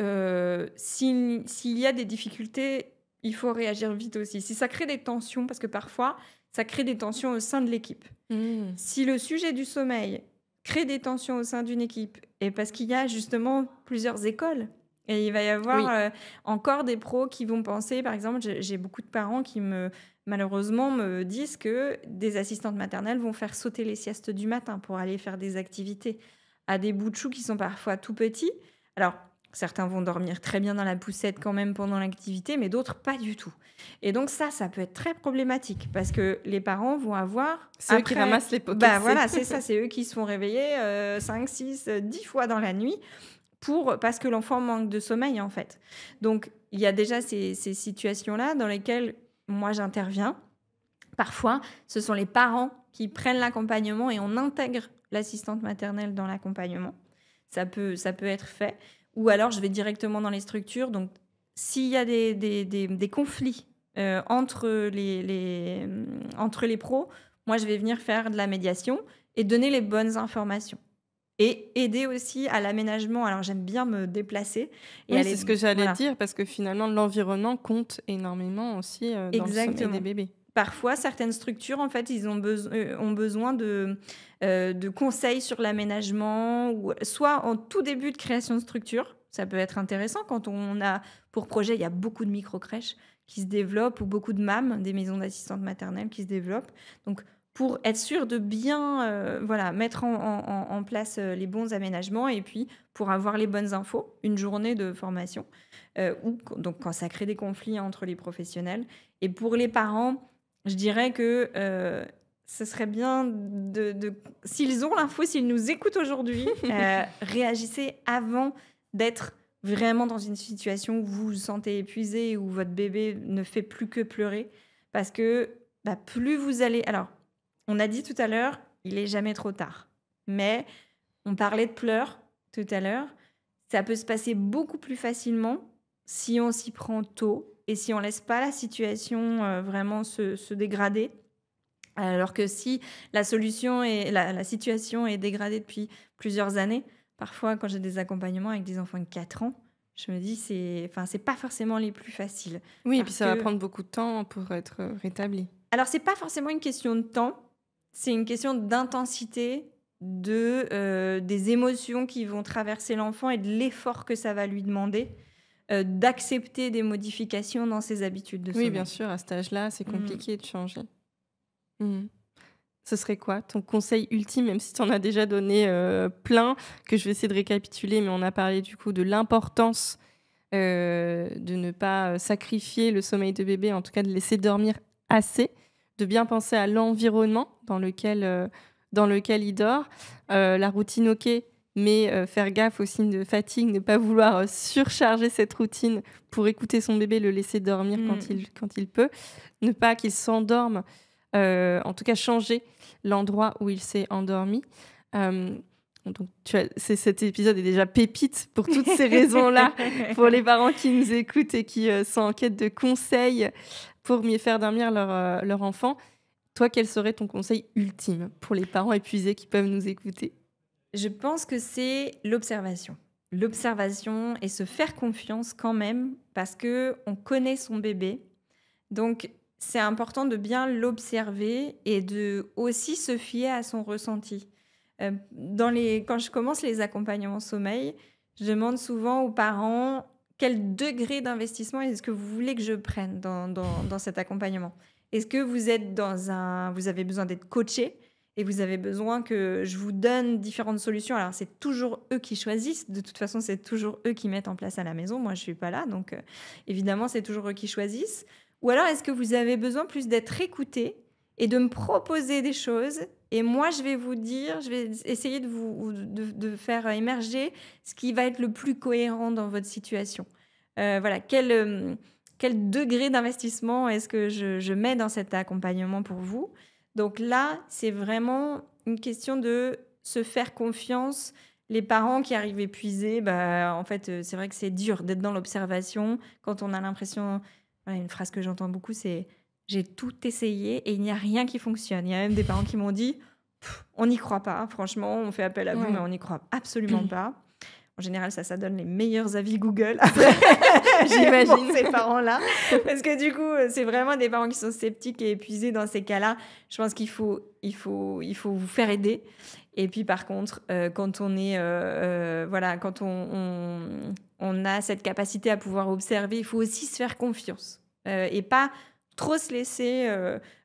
s'il y a des difficultés, il faut réagir vite aussi. Si ça crée des tensions, parce que parfois, ça crée des tensions au sein de l'équipe. Mmh. Si le sujet du sommeil crée des tensions au sein d'une équipe, et parce qu'il y a justement plusieurs écoles, et il va y avoir Oui. encore des pros qui vont penser, par exemple, j'ai beaucoup de parents qui malheureusement me disent que des assistantes maternelles vont faire sauter les siestes du matin pour aller faire des activités à des bouts de choux qui sont parfois tout petits. Alors, certains vont dormir très bien dans la poussette quand même pendant l'activité, mais d'autres pas du tout. Et donc ça peut être très problématique parce que les parents vont avoir... C'est eux qui ramassent les pots Bah cassés. voilà, c'est ça, c'est eux qui se font réveiller 5, 6, 10 fois dans la nuit parce que l'enfant manque de sommeil en fait. Donc il y a déjà ces situations-là dans lesquelles moi j'interviens. Parfois, ce sont les parents qui prennent l'accompagnement et on intègre l'assistante maternelle dans l'accompagnement. Ça peut être fait. Ou alors, je vais directement dans les structures. Donc, s'il y a des conflits entre les pros, moi, je vais venir faire de la médiation et donner les bonnes informations. Et aider aussi à l'aménagement. Alors, j'aime bien me déplacer. Et Oui, aller, c'est ce que j'allais voilà. dire parce que finalement, l'environnement compte énormément aussi dans le sommeil des bébés. parfois, certaines structures, en fait, ils ont besoin de conseils sur l'aménagement, ou soit en tout début de création de structure. Ça peut être intéressant quand on a pour projet, il y a beaucoup de micro-crèches qui se développent, ou beaucoup de MAM, des maisons d'assistantes maternelles qui se développent. Donc, pour être sûr de bien mettre en place les bons aménagements, et puis pour avoir les bonnes infos, une journée de formation, donc quand ça crée des conflits entre les professionnels. Et pour les parents, je dirais que ce serait bien s'ils ont l'info, s'ils nous écoutent aujourd'hui, réagissez avant d'être vraiment dans une situation où vous vous sentez épuisé, où votre bébé ne fait plus que pleurer. Parce que plus vous allez... Alors, on a dit tout à l'heure, il n'est jamais trop tard. Mais on parlait de pleurs tout à l'heure. Ça peut se passer beaucoup plus facilement si on s'y prend tôt et si on ne laisse pas la situation vraiment se dégrader. Alors que si la situation est dégradée depuis plusieurs années, parfois quand j'ai des accompagnements avec des enfants de 4 ans, je me dis c'est pas forcément les plus faciles. Oui, et puis ça va prendre beaucoup de temps pour être rétabli. Alors, c'est pas forcément une question de temps, c'est une question d'intensité, des émotions qui vont traverser l'enfant et de l'effort que ça va lui demander, d'accepter des modifications dans ses habitudes de sommeil. Oui, bien sûr, à cet âge-là, c'est compliqué de changer. Ce serait quoi ton conseil ultime, même si tu en as déjà donné plein, que je vais essayer de récapituler, mais on a parlé du coup de l'importance de ne pas sacrifier le sommeil de bébé, en tout cas de laisser dormir assez, de bien penser à l'environnement dans lequel il dort, la routine ok, mais faire gaffe aux signes de fatigue, ne pas vouloir surcharger cette routine pour écouter son bébé, le laisser dormir quand il peut, ne pas qu'il s'endorme, en tout cas changer l'endroit où il s'est endormi. Donc, cet épisode est déjà pépite pour toutes ces raisons-là, pour les parents qui nous écoutent et qui sont en quête de conseils pour mieux faire dormir leur enfant. Toi, quel serait ton conseil ultime pour les parents épuisés qui peuvent nous écouter ? Je pense que c'est l'observation. L'observation et se faire confiance quand même, parce qu'on connaît son bébé. Donc, c'est important de bien l'observer et de aussi se fier à son ressenti. Quand je commence les accompagnements sommeil, je demande souvent aux parents quel degré d'investissement est-ce que vous voulez que je prenne dans cet accompagnement. Est-ce que vous avez besoin d'être coaché et vous avez besoin que je vous donne différentes solutions? Alors, c'est toujours eux qui choisissent. De toute façon, c'est toujours eux qui mettent en place à la maison. Moi, je ne suis pas là. Donc, évidemment, c'est toujours eux qui choisissent. Ou alors, est-ce que vous avez besoin plus d'être écouté et de me proposer des choses? Et moi, je vais essayer de faire émerger ce qui va être le plus cohérent dans votre situation. Quel degré d'investissement est-ce que je mets dans cet accompagnement pour vous? Donc là, c'est vraiment une question de se faire confiance. Les parents qui arrivent épuisés, en fait, c'est vrai que c'est dur d'être dans l'observation quand on a l'impression... Une phrase que j'entends beaucoup, c'est « j'ai tout essayé et il n'y a rien qui fonctionne ». Il y a même des parents qui m'ont dit « on n'y croit pas, franchement, on fait appel à vous, mais on n'y croit absolument pas ». En général, ça donne les meilleurs avis Google. J'imagine. Pour ces parents-là. Parce que du coup, c'est vraiment des parents qui sont sceptiques et épuisés dans ces cas-là. Je pense qu'il faut vous faire aider. Et puis, par contre, quand on est... quand on a cette capacité à pouvoir observer, il faut aussi se faire confiance. Et pas trop se laisser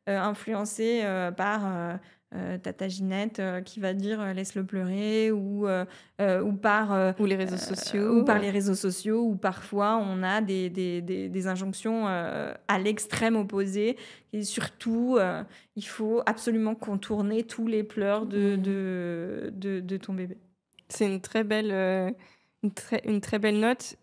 influencer par... Tata Ginette qui va dire laisse-le pleurer ou par ou les réseaux sociaux ou par les réseaux sociaux, ou parfois on a des injonctions à l'extrême opposé, et surtout il faut absolument contourner tous les pleurs de ton bébé. C'est une très belle note.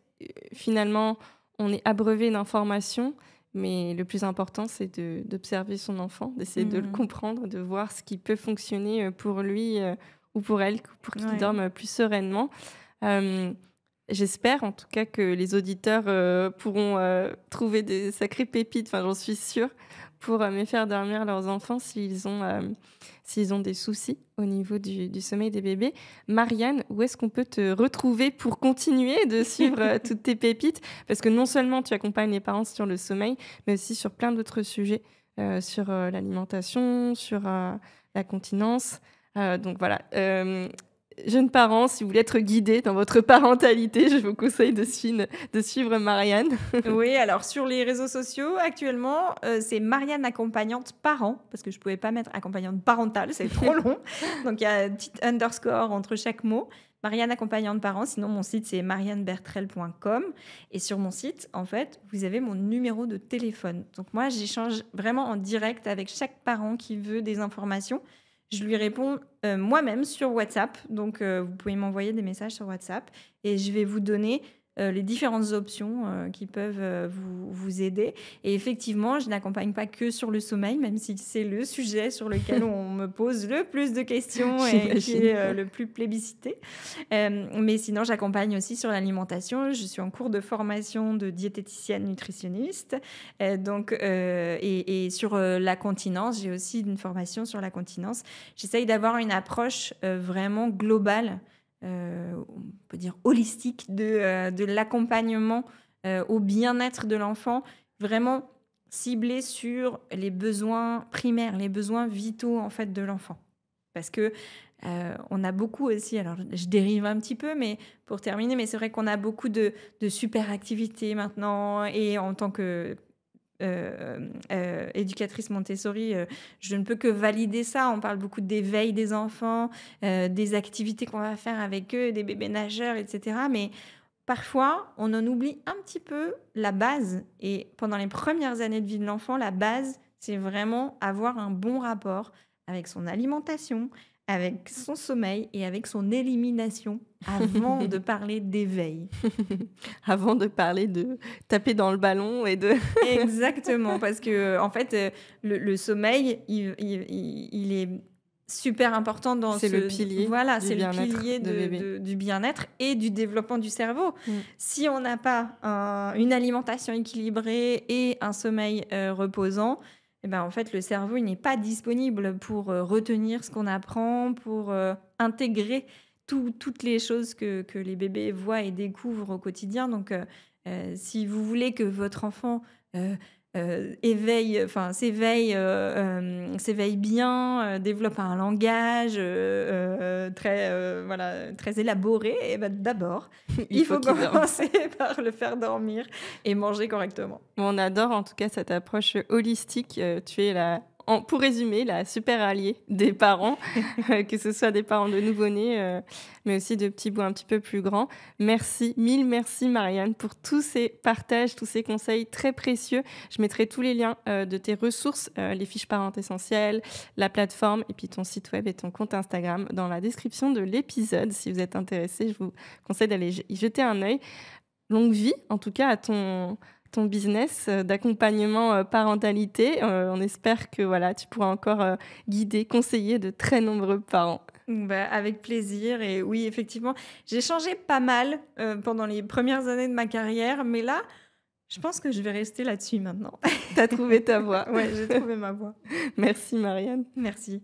Finalement, on est abreuvé d'informations. Mais le plus important, c'est d'observer son enfant, d'essayer de le comprendre, de voir ce qui peut fonctionner pour lui ou pour elle, pour qu'il dorme plus sereinement. J'espère en tout cas que les auditeurs pourront trouver des sacrées pépites, j'en suis sûre, pour mieux faire dormir leurs enfants s'ils ont des soucis au niveau du sommeil des bébés. Marianne, où est-ce qu'on peut te retrouver pour continuer de suivre toutes tes pépites? Parce que non seulement tu accompagnes les parents sur le sommeil, mais aussi sur plein d'autres sujets sur l'alimentation, sur la continence. Donc voilà, jeunes parents, si vous voulez être guidés dans votre parentalité, je vous conseille de suivre Marianne. Oui, alors sur les réseaux sociaux, actuellement, c'est Marianne accompagnante parent, parce que je ne pouvais pas mettre accompagnante parentale, c'est trop long. Donc il y a un petit underscore entre chaque mot. Marianne accompagnante parent, sinon mon site c'est mariannebertrel.com. Et sur mon site, en fait, vous avez mon numéro de téléphone. Donc moi, j'échange vraiment en direct avec chaque parent qui veut des informations. Je lui réponds moi-même sur WhatsApp. Donc, vous pouvez m'envoyer des messages sur WhatsApp et je vais vous donner les différentes options qui peuvent vous aider. Et effectivement, je n'accompagne pas que sur le sommeil, même si c'est le sujet sur lequel on me pose le plus de questions et qui est le plus plébiscité. Mais sinon, j'accompagne aussi sur l'alimentation. Je suis en cours de formation de diététicienne nutritionniste. Et sur la continence, j'ai aussi une formation sur la continence. J'essaye d'avoir une approche vraiment globale, on peut dire holistique, de l'accompagnement au bien-être de l'enfant, vraiment ciblé sur les besoins primaires, les besoins vitaux en fait de l'enfant. Parce que on a beaucoup aussi, alors je dérive un petit peu, mais pour terminer, mais c'est vrai qu'on a beaucoup de super activités maintenant, et en tant que éducatrice Montessori, je ne peux que valider ça. On parle beaucoup d'éveil des enfants, des activités qu'on va faire avec eux, des bébés nageurs, etc. Mais parfois, on en oublie un petit peu la base. Et pendant les premières années de vie de l'enfant, la base, c'est vraiment avoir un bon rapport avec son alimentation, avec son sommeil et avec son élimination avant de parler d'éveil. Avant de parler de taper dans le ballon et de... Exactement, parce que en fait, le sommeil, il est super important dans c'est le pilier. Voilà, c'est le pilier du bien-être et du développement du cerveau. Si on n'a pas une alimentation équilibrée et un sommeil reposant, eh ben, en fait, le cerveau il n'est pas disponible pour retenir ce qu'on apprend, pour intégrer toutes les choses que les bébés voient et découvrent au quotidien. Donc, si vous voulez que votre enfant s'éveille bien, développe un langage très élaboré, et ben d'abord, il faut commencer par le faire dormir et manger correctement. On adore en tout cas cette approche holistique. Tu es pour résumer, la super alliée des parents, que ce soit des parents de nouveau-nés, mais aussi de petits bouts un petit peu plus grands. Merci, mille merci Marianne pour tous ces partages, tous ces conseils très précieux. Je mettrai tous les liens de tes ressources, les fiches parentes essentielles, la plateforme et puis ton site web et ton compte Instagram dans la description de l'épisode. Si vous êtes intéressés, je vous conseille d'aller y jeter un œil. Longue vie, en tout cas, à ton business d'accompagnement parentalité. On espère que voilà, tu pourras encore guider, conseiller de très nombreux parents. Avec plaisir. Et oui, effectivement, j'ai changé pas mal pendant les premières années de ma carrière, mais là, je pense que je vais rester là-dessus maintenant. Tu as trouvé ta voie. Ouais, j'ai trouvé ma voie. Merci Marianne. Merci.